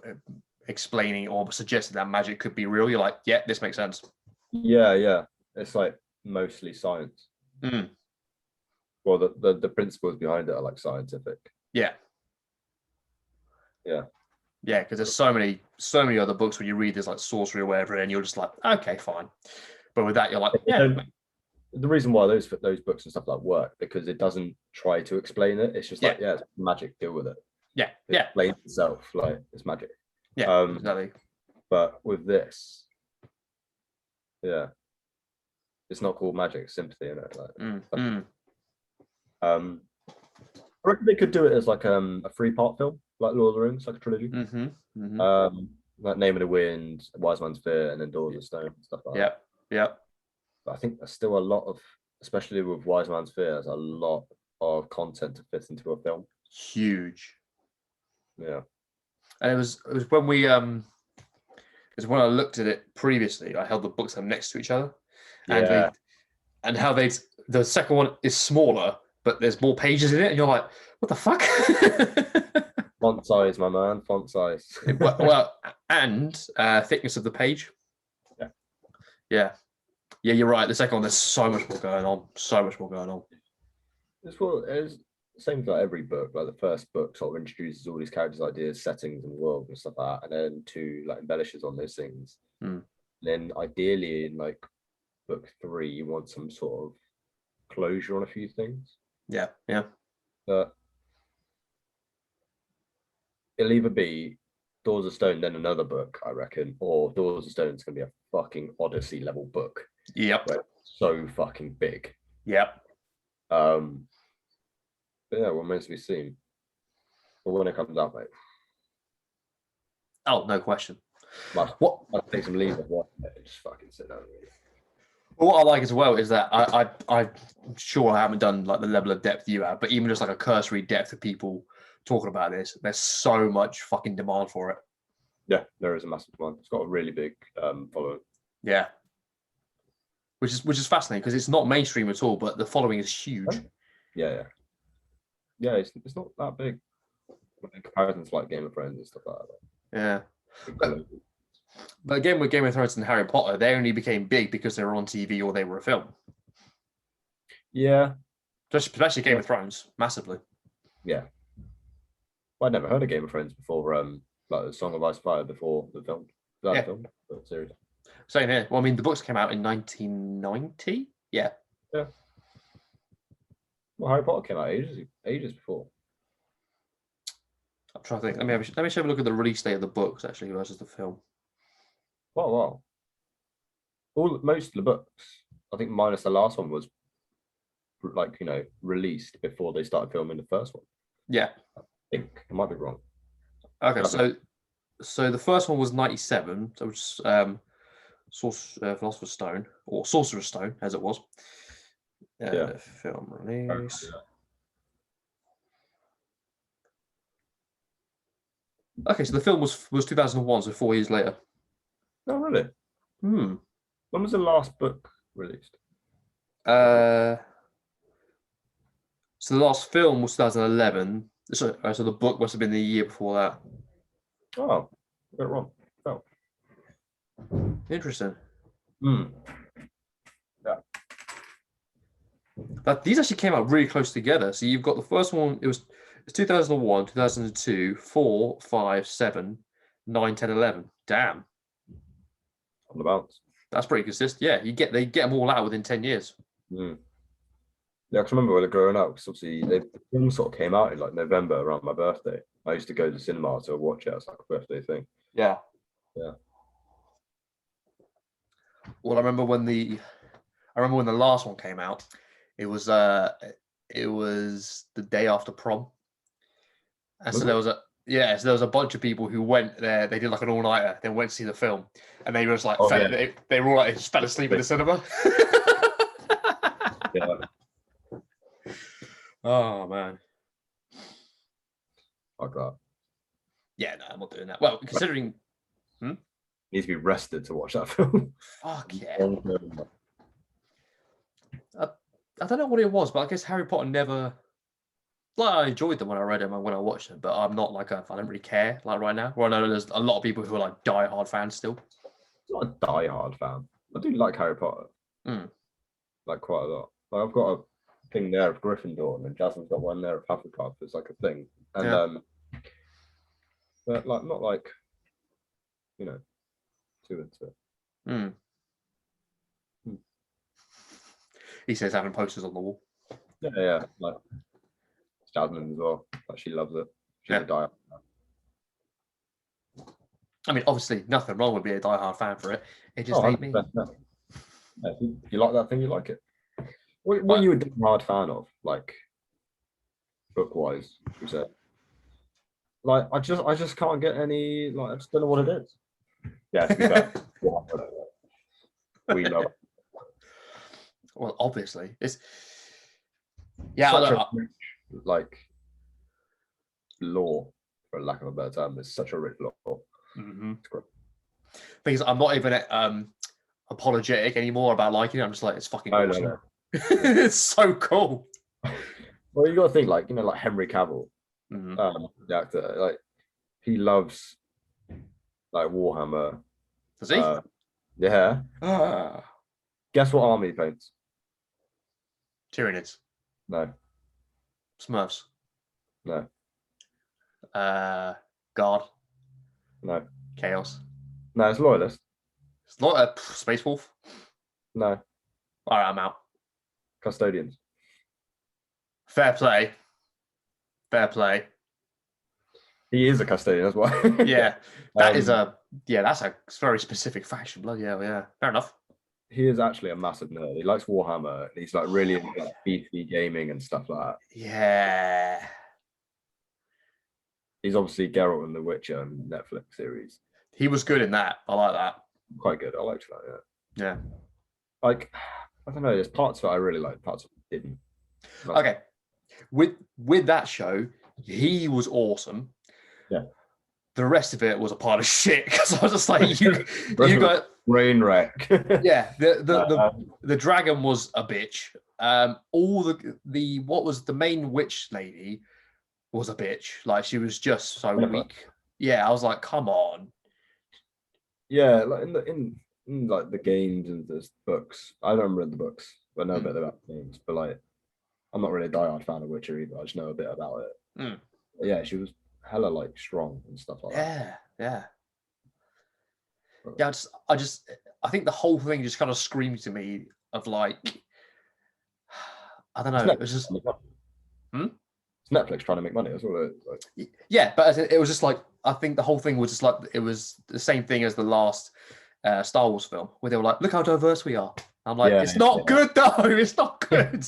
explaining or suggesting that magic could be real. You're like, yeah, this makes sense. Yeah. It's like mostly science. Well, the principles behind it are like scientific. Yeah, because there's so many other books where you read there's like sorcery or whatever, and you're just like, okay, fine. But with that, you're like, yeah. The reason why those books and stuff like work, because it doesn't try to explain it. It's just like, it's magic, deal with it. It explains itself, like it's magic. Exactly. But with this, it's not called magic, sympathy, you know. I reckon they could do it as like a 3-part film, like Lord of the Rings, like a trilogy. Like Name of the Wind, Wise Man's Fear, and then Doors of Stone, stuff like that. But I think there's still a lot of, especially with Wise Man's Fear, there's a lot of content to fit into a film. Huge. Yeah. And it was when we because when I looked at it previously, I held the books up next to each other, and how the second one is smaller, but there's more pages in it, and you're like, what the fuck? Font size, my man, font size. well, and thickness of the page. Yeah, you're right. The second one, there's so much more going on. It's the same for like every book. Like the first book sort of introduces all these characters, ideas, settings, and world and stuff like that, and then 2 like embellishes on those things. Then ideally in like book 3, you want some sort of closure on a few things. Yeah. But it'll either be Doors of Stone, then another book, I reckon, or Doors of Stone is going to be a fucking Odyssey level book. Yep. So fucking big. Yep. But yeah, we're meant to be seen. But when it comes out, mate. Oh, no question. I'll take some leave of what, just fucking sit down. But what I like as well is that I'm sure I haven't done like the level of depth you have, but even just like a cursory depth of people talking about this, there's so much fucking demand for it. Yeah, there is a massive one. It's got a really big following. Yeah, which is fascinating because it's not mainstream at all, but the following is huge. Yeah. It's not that big in comparison to like Game of Thrones and stuff like that. Yeah. But again, with Game of Thrones and Harry Potter, they only became big because they were on TV or they were a film. Yeah. Especially Game of Thrones, massively. Yeah. Well, I'd never heard of Game of Thrones before, like the Song of Ice and Fire before the film. The film, the series. Same here. Well, I mean, the books came out in 1990. Yeah. Yeah. Well, Harry Potter came out ages before. I'm trying to think. Let me have a look at the release date of the books actually versus the film. Wow. Most of the books, I think, minus the last one, was like released before they started filming the first one. Yeah. I think I might be wrong. Okay, so the first one was 97. So which Philosopher's Stone or Sorcerer's Stone, as it was. Film release. Okay, so the film was 2001, so 4 years later. Oh, really? When was the last book released? So the last film was 2011. So the book must have been the year before that. Oh, I got it wrong. Oh. Interesting. Yeah. But these actually came out really close together. So you've got the first one, it's 2001, 2002, 4, 5, 7, 9, 10, 11. Damn. On the bounce. That's pretty consistent. Yeah, they get them all out within 10 years. Yeah, because I remember when I was growing up, because obviously the film sort of came out in like November around my birthday. I used to go to the cinema to watch it as like a birthday thing. Yeah. Yeah. Well, I remember when the last one came out. It was the day after prom, and so there was a bunch of people who went there. They did like an all-nighter, then went to see the film, and they were just like they were all like just fell asleep in the cinema. Yeah. Oh man. Like that. Yeah, no, I'm not doing that. Well, considering Needs to be rested to watch that film. Fuck yeah. I don't know what it was, but I guess Harry Potter never. Like, I enjoyed them when I read them and when I watched them, but I'm not like I don't really care like right now. Well, I know there's a lot of people who are like die-hard fans still. I'm not a die-hard fan. I do like Harry Potter. Like quite a lot. Like I've got a thing there of Gryffindor, and then Jasmine's got one there of Hufflepuff. It's like a thing, and but like not like too into it. He says having posters on the wall. Yeah, like Jasmine as well. Like she loves it. She's a die-hard fan. I mean, obviously, nothing wrong with being a die-hard fan for it. It just ain't me. If you like that thing, you like it. What are you a die-hard fan of, like book-wise? You said. Like I just can't get any. Like I just don't know what it is. Yeah, to be fair, we know. Well, obviously, it's such a rich, like lore, for lack of a better term. It's such a rich lore. Because I'm not even apologetic anymore about liking it. I'm just like, it's fucking awesome. No. It's so cool. Well, you got to think like like Henry Cavill, the actor. Like he loves like Warhammer. Does he? Yeah. Guess what army he paints? Tyranids. No. Smurfs. No. Guard. No. Chaos. No, it's Loyalist. It's not a Space Wolf. No. All right, I'm out. Custodians. Fair play. Fair play. He is a custodian as well. Yeah, that's a very specific faction. Bloody hell, yeah. Fair enough. He is actually a massive nerd. He likes Warhammer. He's like really into like PC gaming and stuff like that. Yeah. He's obviously Geralt in the Witcher Netflix series. He was good in that. I like that. Quite good. I liked that. Yeah. like I don't know. There's parts of it I really like, parts of it didn't. Like, Okay, with that show, he was awesome. Yeah. The rest of it was a pile of shit because I was just like, you got brain wreck. yeah. The dragon was a bitch. All the what was the main witch lady was a bitch. Like she was just so weak. Yeah, I was like, come on. Yeah, like in like the games and the books. I don't read the books, but I know a bit about the games. But like, I'm not really a diehard fan of Witcher either. I just know a bit about it. But yeah, she was hella like strong and stuff like that. Yeah. I think the whole thing just kind of screamed to me of like, I don't know. It was just, It's Netflix trying to make money. That's all it is. Like. Yeah, but it was just like, I think the whole thing was just like, it was the same thing as the last Star Wars film where they were like, look how diverse we are. I'm like, it's not good though. It's not good.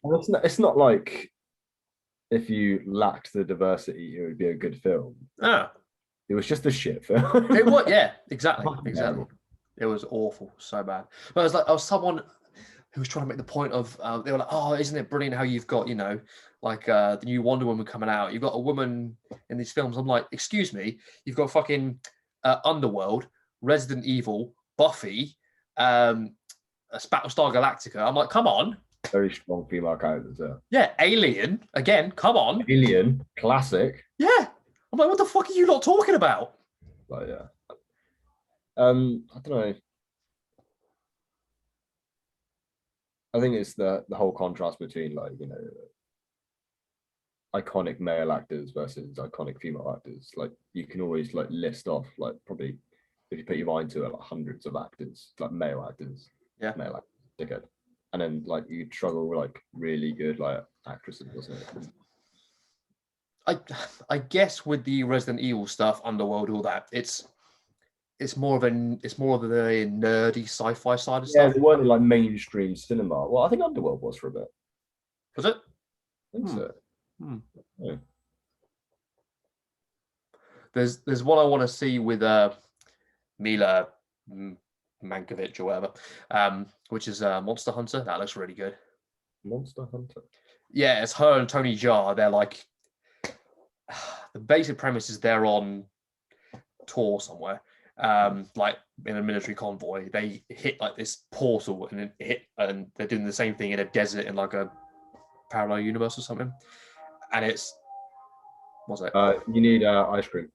It's not like if you lacked the diversity, it would be a good film. It was just a shit film. It was, yeah, exactly. It was awful, so bad. But I was someone who was trying to make the point of, they were like, oh, isn't it brilliant how you've got, like the new Wonder Woman coming out. You've got a woman in these films. I'm like, excuse me, you've got fucking Underworld, Resident Evil, Buffy, Battlestar Galactica. I'm like, come on. Very strong female characters, yeah. Yeah, Alien, again, come on. Alien, classic. Yeah. I'm like, what the fuck are you lot talking about? Like, yeah. I don't know. I think it's the whole contrast between like, iconic male actors versus iconic female actors. Like you can always like list off like probably if you put your mind to it, like hundreds of actors, like male actors. Yeah. Male actors, dickhead. And then like you struggle with like really good like actresses, wasn't it? I guess with the Resident Evil stuff, Underworld, all that, it's more of the nerdy sci-fi side of stuff. Yeah, they weren't like mainstream cinema. Well, I think Underworld was for a bit. Was it? I think so. Yeah. There's one I want to see with Mila Mankiewicz or whatever, which is Monster Hunter. That looks really good. Monster Hunter. Yeah, it's her and Tony Jaa. They're like, the basic premise is they're on tour somewhere, like in a military convoy. They hit like this portal and they're doing the same thing in a desert in like a parallel universe or something. And what's it? You need ice cream.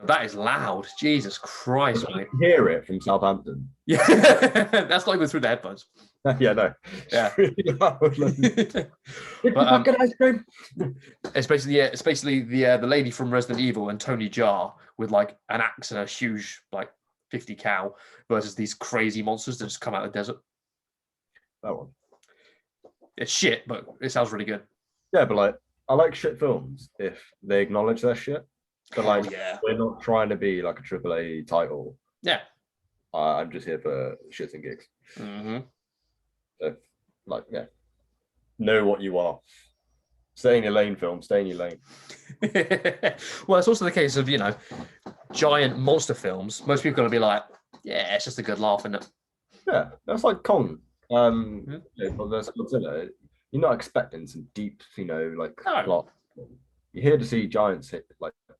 That is loud. Jesus Christ, mate. Hear it from Southampton. Yeah, that's not even through the headphones. Yeah, no. Yeah. Really loud. But, ice cream. It's basically the lady from Resident Evil and Tony Jaa with like an axe and a huge like 50 cal versus these crazy monsters that just come out of the desert. That one. It's shit, but it sounds really good. Yeah, but like I like shit films if they acknowledge their shit. But like, we're not trying to be like a AAA title. Yeah. I'm just here for shits and gigs. Mm-hmm. So, like, yeah. Know what you are. Stay in your lane, film. Stay in your lane. Well, it's also the case of, giant monster films. Most people are going to be like, yeah, it's just a good laugh, isn't it? Yeah, that's like Kong. There's Godzilla. You're not expecting some deep, like plot. You're here to see giants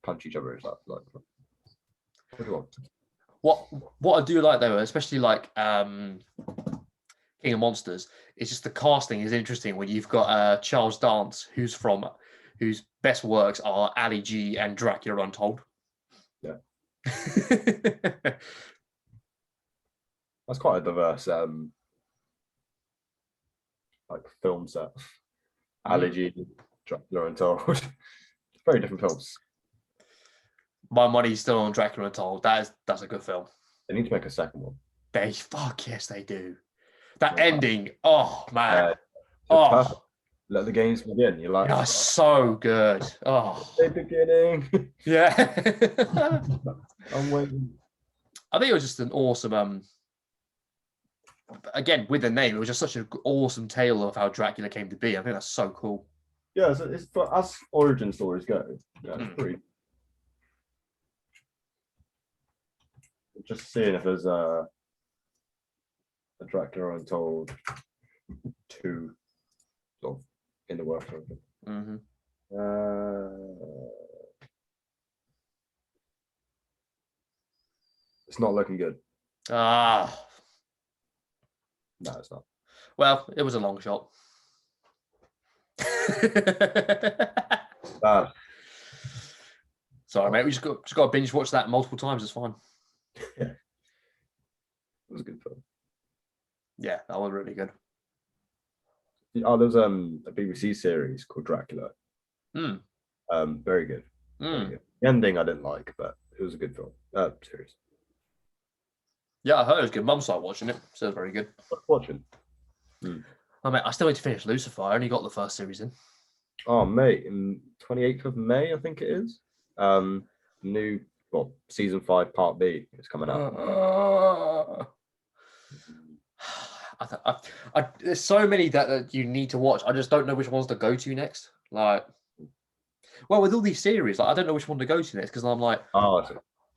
punch each other. What do you want? What I do like though, especially like King of Monsters, is just the casting is interesting when you've got Charles Dance, whose best works are Ali G and Dracula Untold. Yeah. That's quite a diverse film set. Ali G, Dracula Untold. Very different films. My money's still on Dracula Untold. That's a good film. They need to make a second one. Yes, they do. That ending, oh man. Perfect. Let the games begin. You're like, so good. Oh, the beginning. Yeah. I'm waiting. I think it was just an awesome. Again, with the name, it was just such an awesome tale of how Dracula came to be. I think that's so cool. Yeah, so it's for as origin stories go. Yeah, it's pretty. Just seeing if there's a Dracula Untold 2 sort of in the works. Mm-hmm. It's not looking good. Ah. No, it's not. Well, it was a long shot. Sorry, mate. We just got to binge watch that multiple times. It's fine. Yeah, it was a good film. Yeah, that was really good. Oh, there's a BBC series called Dracula. Very good. Very good. The ending I didn't like, but it was a good film. Series. Yeah, I heard it was good. Mum started watching it, so it was very good. Watching. Oh, mate, I still need to finish Lucifer. I only got the first series in. Oh, mate, in 28th of May, I think it is. New, season 5 part B is coming out. There's so many that you need to watch. I just don't know which ones to go to next. Like, well, with all these series, I don't know which one to go to next because I'm like,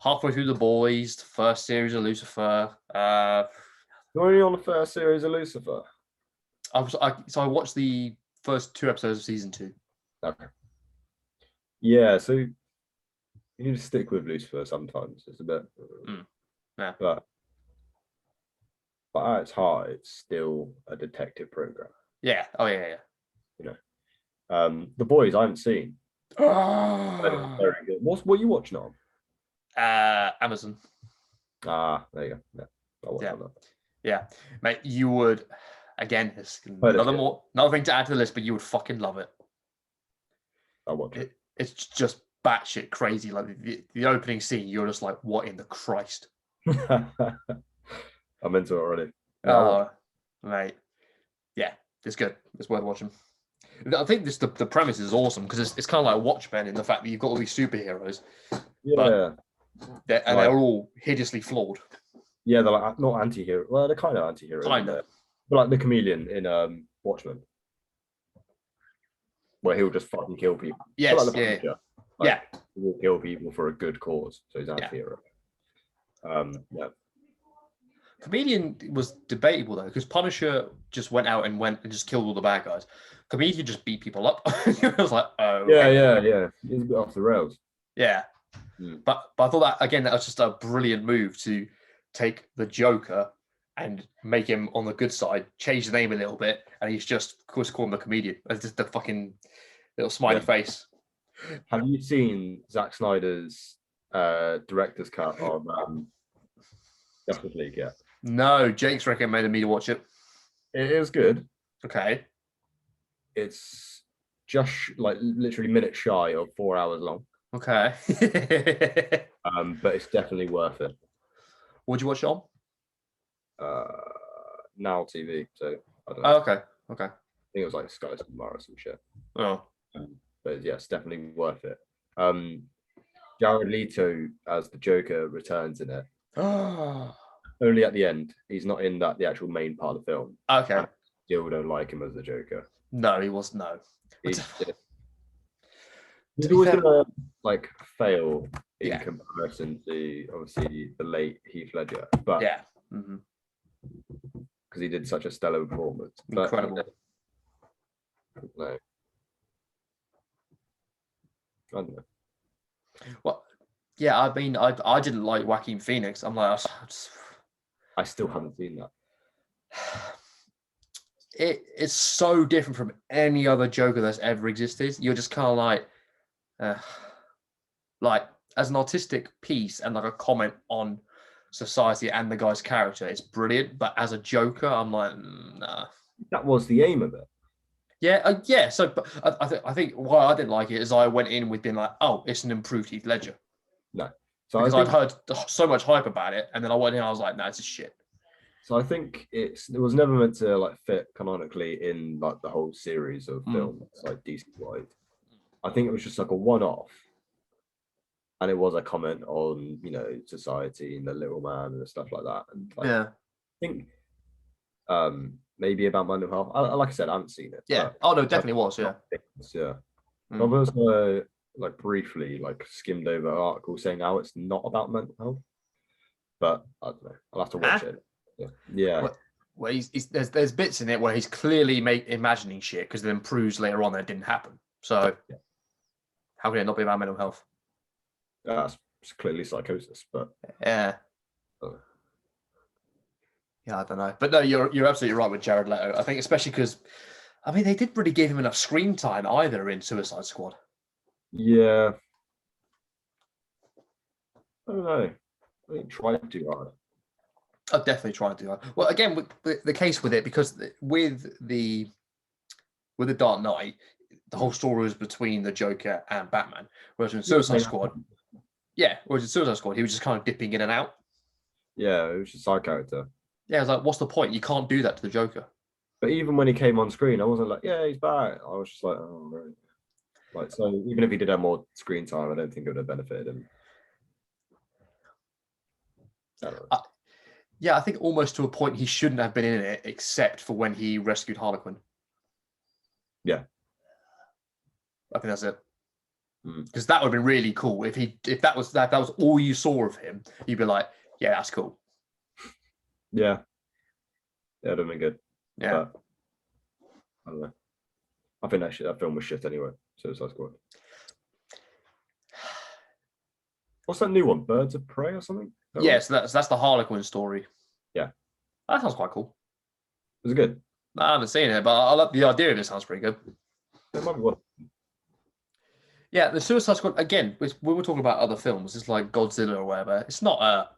halfway through The Boys, the first series of Lucifer. You're only on the first series of Lucifer. So I watched the first 2 episodes of season 2. Okay. Yeah, so you need to stick with Lucifer sometimes. It's a bit, yeah. But at its heart, it's still a detective program. Yeah. Oh yeah. You know, The Boys I haven't seen. Very good. What are you watching on? Amazon. There you go. Yeah, I'll watch on that. Yeah, mate, you would. Again, it's another thing to add to the list, but you would fucking love it. I'll watch it. It's just batshit crazy. Like the opening scene, you're just like, what in the Christ? I'm into it already. Oh, mate. Yeah, it's good. It's worth watching. I think the premise is awesome because it's kind of like Watchmen in the fact that you've got all these superheroes. Yeah. They're all hideously flawed. Yeah, they're like not anti-hero. Well, they're kind of anti-heroes. Kind of. But like the chameleon in Watchmen, where he'll just fucking kill people. Yes, like the Punisher. Yeah. He will kill people for a good cause, so he's an anti-hero. Yeah. Chameleon was debatable though, because Punisher just went and just killed all the bad guys. Chameleon just beat people up. I was like, oh. Yeah. He's a bit off the rails. Yeah. But I thought that again, that was just a brilliant move to take the Joker and make him on the good side, change the name a little bit, and he's just, of course, call him the comedian. It's just the fucking little smiley face. Have you seen Zack Snyder's director's cut of Justice League yet? No, Jake's recommended me to watch it. It is good. Okay. It's just like literally minutes shy of 4 hours long. Okay. But it's definitely worth it. What'd you watch it on? Now TV. So I don't know. Oh, okay. I think it was like Sky Tomorrow or some shit. Oh. But yeah, it's definitely worth it. Jared Leto as the Joker returns in it. Only at the end. He's not in the actual main part of the film. Okay. I still don't like him as the Joker. No, he was no. He's always gonna like fail in comparison to obviously the late Heath Ledger, but because he did such a stellar performance. Incredible. No, I don't know. Well, yeah, I mean, I didn't like Joaquin Phoenix. I'm like, I still haven't seen that. It's so different from any other Joker that's ever existed. You're just kind of like as an artistic piece and like a comment on society and the guy's character, it's brilliant. But as a Joker, I'm like, nah. That was the aim of it. Yeah. So, but I think why I didn't like it is I went in with being like, oh, it's an improved Heath Ledger. No, so because I'd heard so much hype about it, and then I went in, and I was like, no, it's a shit. So I think it was never meant to like fit canonically in like the whole series of films, like DC wide. I think it was just like a one-off, and it was a comment on society and the little man and stuff like that. And I think maybe about mental health. Like I said, I haven't seen it. Yeah. Oh no, it definitely was. Yeah. Yeah. I've also like briefly like skimmed over an article saying how it's not about mental health. but I don't know. I'll have to watch it. Yeah. Well, there's bits in it where he's clearly imagining shit because then proves later on that it didn't happen. So how can it not be about mental health? That's clearly psychosis, but yeah. Yeah, I don't know. But no, you're absolutely right with Jared Leto. I think especially because, I mean, they didn't really give him enough screen time either in Suicide Squad. Yeah. I don't know. I think tried too hard. I've definitely tried to. Well, again, with the case with it, because with the Dark Knight, the whole story was between the Joker and Batman. Whereas in Suicide Squad, he was just kind of dipping in and out. Yeah, it was just a side character. Yeah, I was like, what's the point? You can't do that to the Joker. But even when he came on screen, I wasn't like, yeah, he's back. I was just like, oh, right. Like, so even if he did have more screen time, I don't think it would have benefited him. I think almost to a point he shouldn't have been in it, except for when he rescued Harlequin. Yeah, I think that's it. Because that would have been really cool if that was all you saw of him. You'd be like, yeah, that's cool. Yeah, that would have been good. Yeah, but, I don't know. I think that film was shit anyway. Suicide Squad. What's that new one? Birds of Prey or something? Yes, right? So that's the Harlequin story. Yeah, that sounds quite cool. Was it good? No, I haven't seen it, but I love the idea of it. Sounds pretty good. It might be one. Yeah, the Suicide Squad again. We were talking about other films. It's like Godzilla or whatever. It's not a.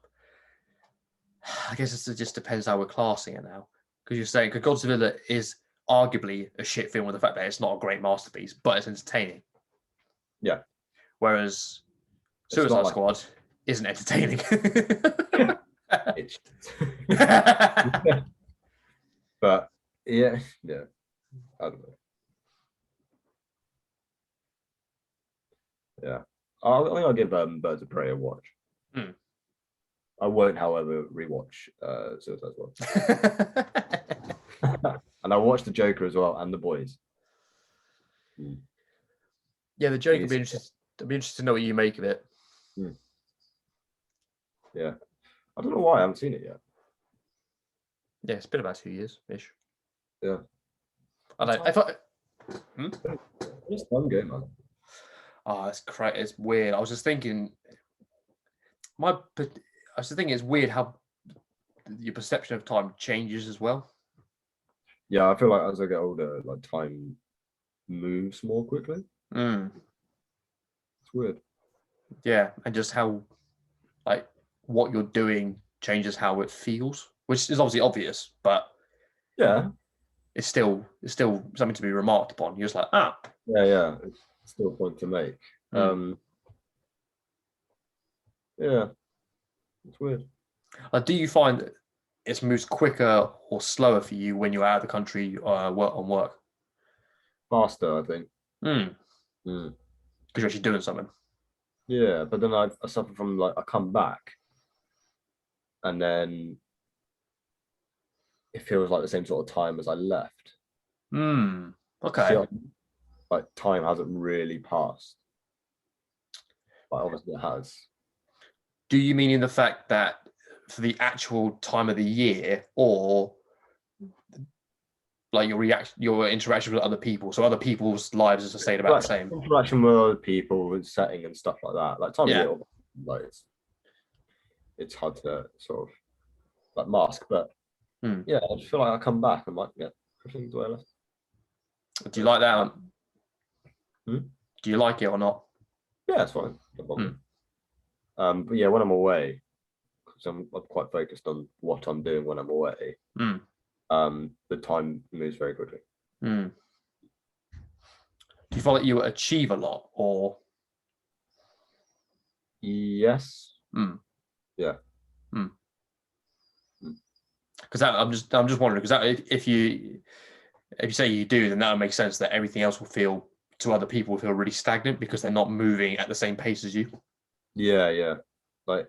I guess it just depends how we're classing it now. Because you're saying because Godzilla is arguably a shit film with the fact that it's not a great masterpiece, but it's entertaining. Yeah. Whereas Suicide Squad isn't entertaining. But yeah, I don't know. Yeah, I think I'll give Birds of Prey a watch. I won't, however, rewatch Suicide Squad. And I watched the Joker as well and the Boys. Yeah, the Joker. I'd be interested to know what you make of it. Yeah, I don't know why I haven't seen it yet. Yeah, it's been about 2 years ish. Yeah, I don't. It's fun game, man. Oh, it's crazy. It's weird. I was just thinking. It's weird how your perception of time changes as well. Yeah, I feel like as I get older, like time moves more quickly. It's weird. Yeah, and just how, like, what you're doing changes how it feels, which is obviously obvious, but yeah, it's still something to be remarked upon. You're just like, yeah, it's still a point to make. Yeah, it's weird. Do you find that it moves quicker or slower for you when you're out of the country on work? Faster, I think. Because you're actually doing something. Yeah, but then I suffer from I come back and then it feels like the same sort of time as I left. Okay. Like time hasn't really passed. But obviously it has. Do you mean in the fact that for the actual time of the year, or like your interaction with other people? So other people's lives are stayed about the same. Interaction with other people, with setting and stuff like that. Like time of year, like it's hard to sort of mask, but yeah, I just feel like I come back and everything's the way I left. Do you like that? Do you like it or not? Yeah, it's fine. No problem. But yeah, when I'm away, because I'm quite focused on what I'm doing when I'm away, the time moves very quickly. Do you feel like you achieve a lot, or? Yes. Yeah. Because I'm just wondering, because if you say you do, then that would make sense that everything else will feel to other people really stagnant because they're not moving at the same pace as you. Yeah. I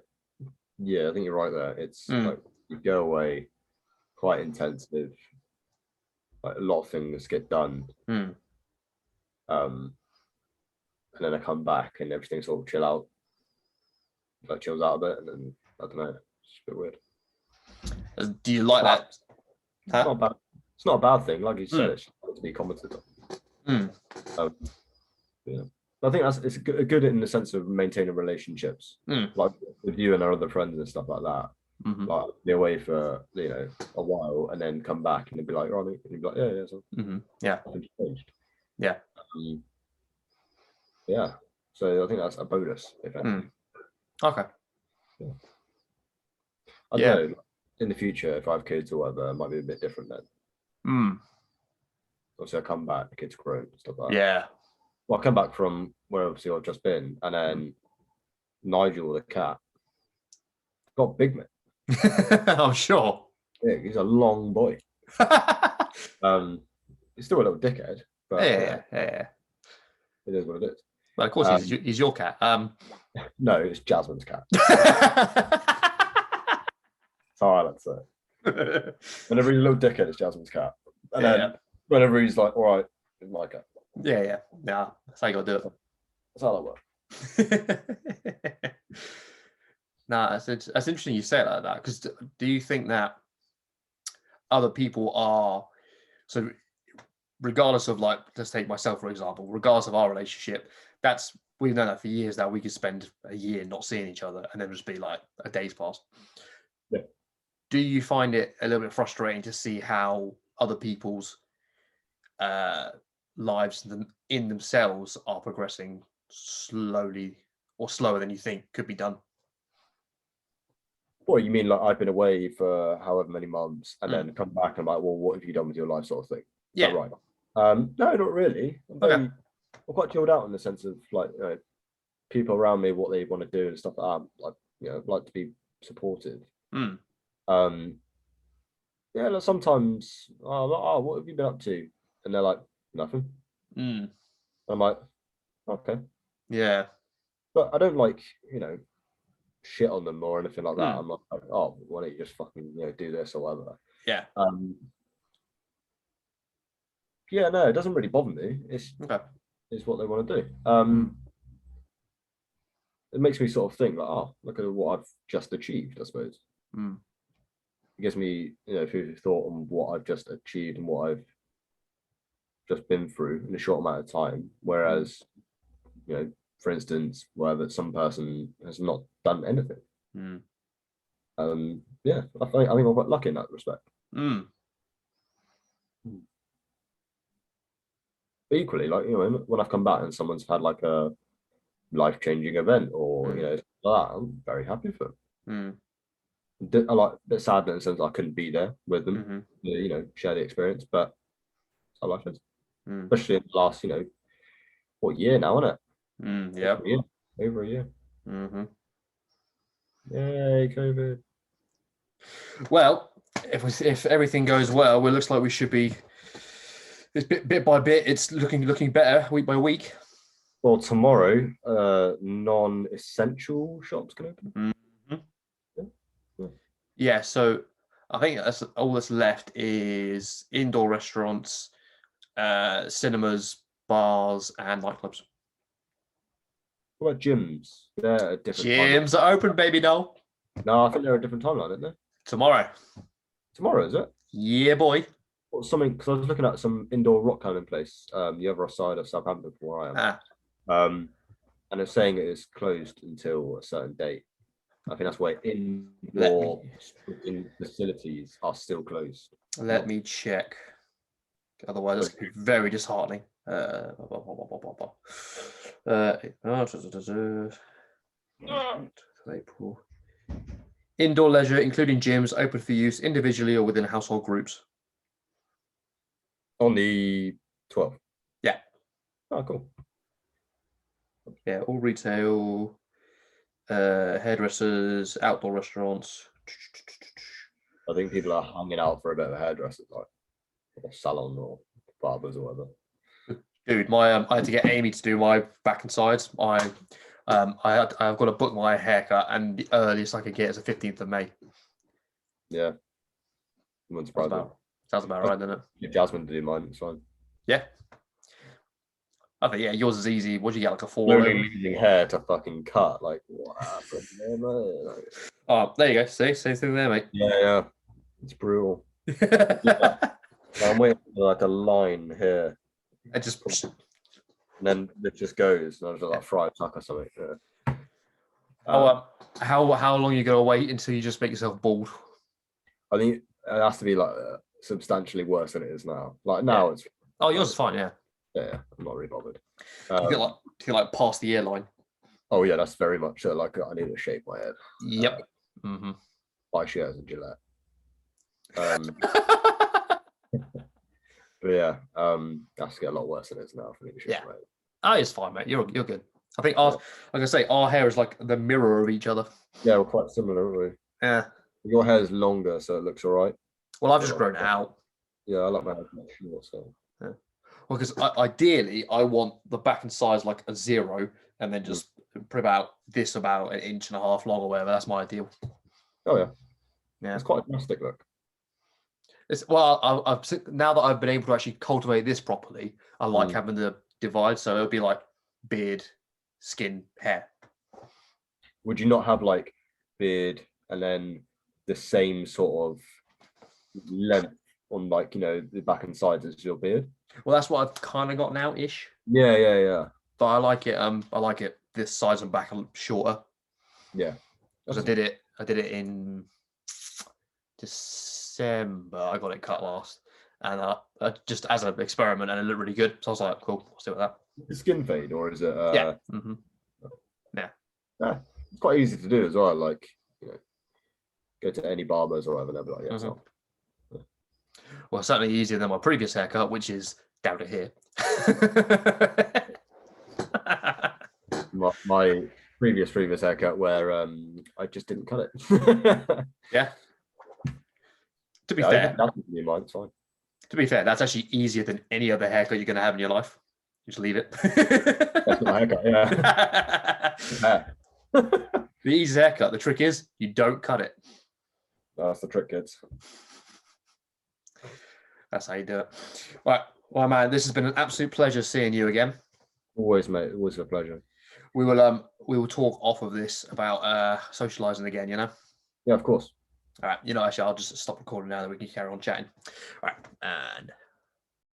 think you're right there. It's like you go away, quite intensive. Like a lot of things get done. And then I come back and everything sort of chills out a bit, and then I don't know. It's a bit weird. Do you like that? It's not bad. It's not a bad thing, like you said. It's to be commented on. Yeah. I think it's good in the sense of maintaining relationships, like with you and our other friends and stuff like that. Like be away for a while and then come back and they'd be like, "Oh," and you'd be like, "Yeah, so nothing's changed." Yeah, yeah. So I think that's a bonus, if anything. Okay. Yeah. I don't know. In the future, if I have kids or whatever, it might be a bit different then. Obviously, I come back, the kids grow and stuff like that. Yeah. Well, I come back from where obviously I've just been, and then Nigel, the cat, got big, mate. I'm sure. Yeah, he's a long boy. He's still a little dickhead, but yeah. It is what it is. Well, of course, he's your cat. No, it's Jasmine's cat. That's how I like to say it. Whenever he's a little dickhead, it's Jasmine's cat. And then whenever he's like, all right, it's my cat. Yeah. That's how you gotta do it. That's how that works. That's interesting you say it like that, because do you think that other people are, so regardless of, like, let's take myself for example, regardless of our relationship, we've known that for years now, we could spend a year not seeing each other and then just be like a day's pass. Yeah. Do you find it a little bit frustrating to see how other people's lives in themselves are progressing slowly or slower than you think could be done? What you mean, like I've been away for however many months and then come back and I'm like, well, what have you done with your life, sort of thing? Yeah. Right. No, not really. I'm quite chilled out in the sense of, like, people around me, what they want to do and stuff like that. Like, like to be supported. Yeah, like sometimes, what have you been up to? And they're like, nothing. I'm like, okay. Yeah. But I don't, like, shit on them or anything like that. I'm not like, oh, why don't you just fucking do this or whatever. Yeah. Yeah, no, it doesn't really bother me. It's what they want to do. It makes me sort of think like, oh, look at what I've just achieved, I suppose. It gives me, food for thought on what I've just achieved and what I've just been through in a short amount of time. Whereas, for instance, whether some person has not done anything. Yeah, I think I'm quite lucky in that respect. But equally, like, when I've come back and someone's had like a life-changing event or like that, I'm very happy for them. I like a bit sad in the sense I couldn't be there with them, share the experience, but I like it. Especially in the last, what year now, isn't it? Yeah. Over a year. Yay, COVID. Well, if everything goes well, it looks like we should be. It's bit by bit. It's looking better week by week. Well, tomorrow, non-essential shops can open. Yeah, so I think that's all that's left is indoor restaurants, cinemas, bars, and nightclubs. What about gyms? They're a different gyms are open, baby doll. No, I think they're a different timeline, aren't they? Tomorrow, is it? Yeah, boy. Something, because I was looking at some indoor rock climbing place, the other side of Southampton from where I am. And it's saying it is closed until a certain date. I think that's why indoor facilities are still closed. Let me check. Otherwise, it's going to be very disheartening. April. Indoor leisure, including gyms, open for use individually or within household groups. On the 12th? Yeah. Oh, cool. Yeah, all retail, hairdressers, outdoor restaurants. I think people are hanging out for a bit of a hairdresser, like, or salon or barbers or whatever. Dude, I had to get Amy to do my back and sides. I've got to book my haircut, and the earliest I could get is the 15th of May. Yeah. Sounds about right, doesn't it? Give Jasmine to do mine, it's fine. Yeah. I think, yours is easy. What do you get, like a 4? Slowly losing hair to fucking cut, like, what happened there, mate? Oh, there you go. See, same thing there, mate. Yeah, it's brutal. Yeah. I'm waiting for like a line here, It just. and then it just goes, and I was like fry tuck or something. Yeah. How long are you gonna wait until you just make yourself bald? I think it has to be like substantially worse than it is now. Like now, it's. Oh, yours is fine. Yeah. Yeah, I'm not really bothered. You get like past the airline. Oh yeah, that's very much so. Like I need to shave my head. Yep. Buy shares in Gillette. But yeah, that's get a lot worse than it is now for me to shave my head. Oh, it's fine, mate. You're good. I think like I say, our hair is like the mirror of each other. Yeah, we're quite similar, aren't we? Yeah. Your hair is longer, so it looks all right. Well, I've just grown it out. Yeah, I like my hair short, so. Yeah. Well, because ideally, I want the back and sides like a 0, and then just put about 1.5 inches long or whatever. That's my ideal. Oh yeah. Yeah. It's quite a drastic look. I've now that I've been able to actually cultivate this properly, I like having the divide. So it'll be like beard, skin, hair. Would you not have like beard and then the same sort of length on like the back and sides as your beard? Well, that's what I've kind of got now-ish. Yeah. But I like it. I like it this sides and back shorter. Yeah. Because I did it in December. I got it cut last, and just as an experiment, and it looked really good. So I was like, cool, I'll stick with that. Is skin fade or is it? Yeah. Yeah. It's quite easy to do as well. Like go to any barbers or whatever. They'll be like, yeah. So. Well, certainly easier than my previous haircut, which is down to here. my previous haircut where I just didn't cut it. Yeah. To be fair, it's fine. To be fair, that's actually easier than any other haircut you're going to have in your life. Just leave it. That's my haircut, yeah. The easy haircut. The trick is you don't cut it. That's the trick, kids. That's how you do it. Right. Well, man, this has been an absolute pleasure seeing you again. Always, mate. Always a pleasure. We will talk off of this about socializing again, you know? Yeah, of course. All right. Actually, I'll just stop recording now that we can carry on chatting. All right. And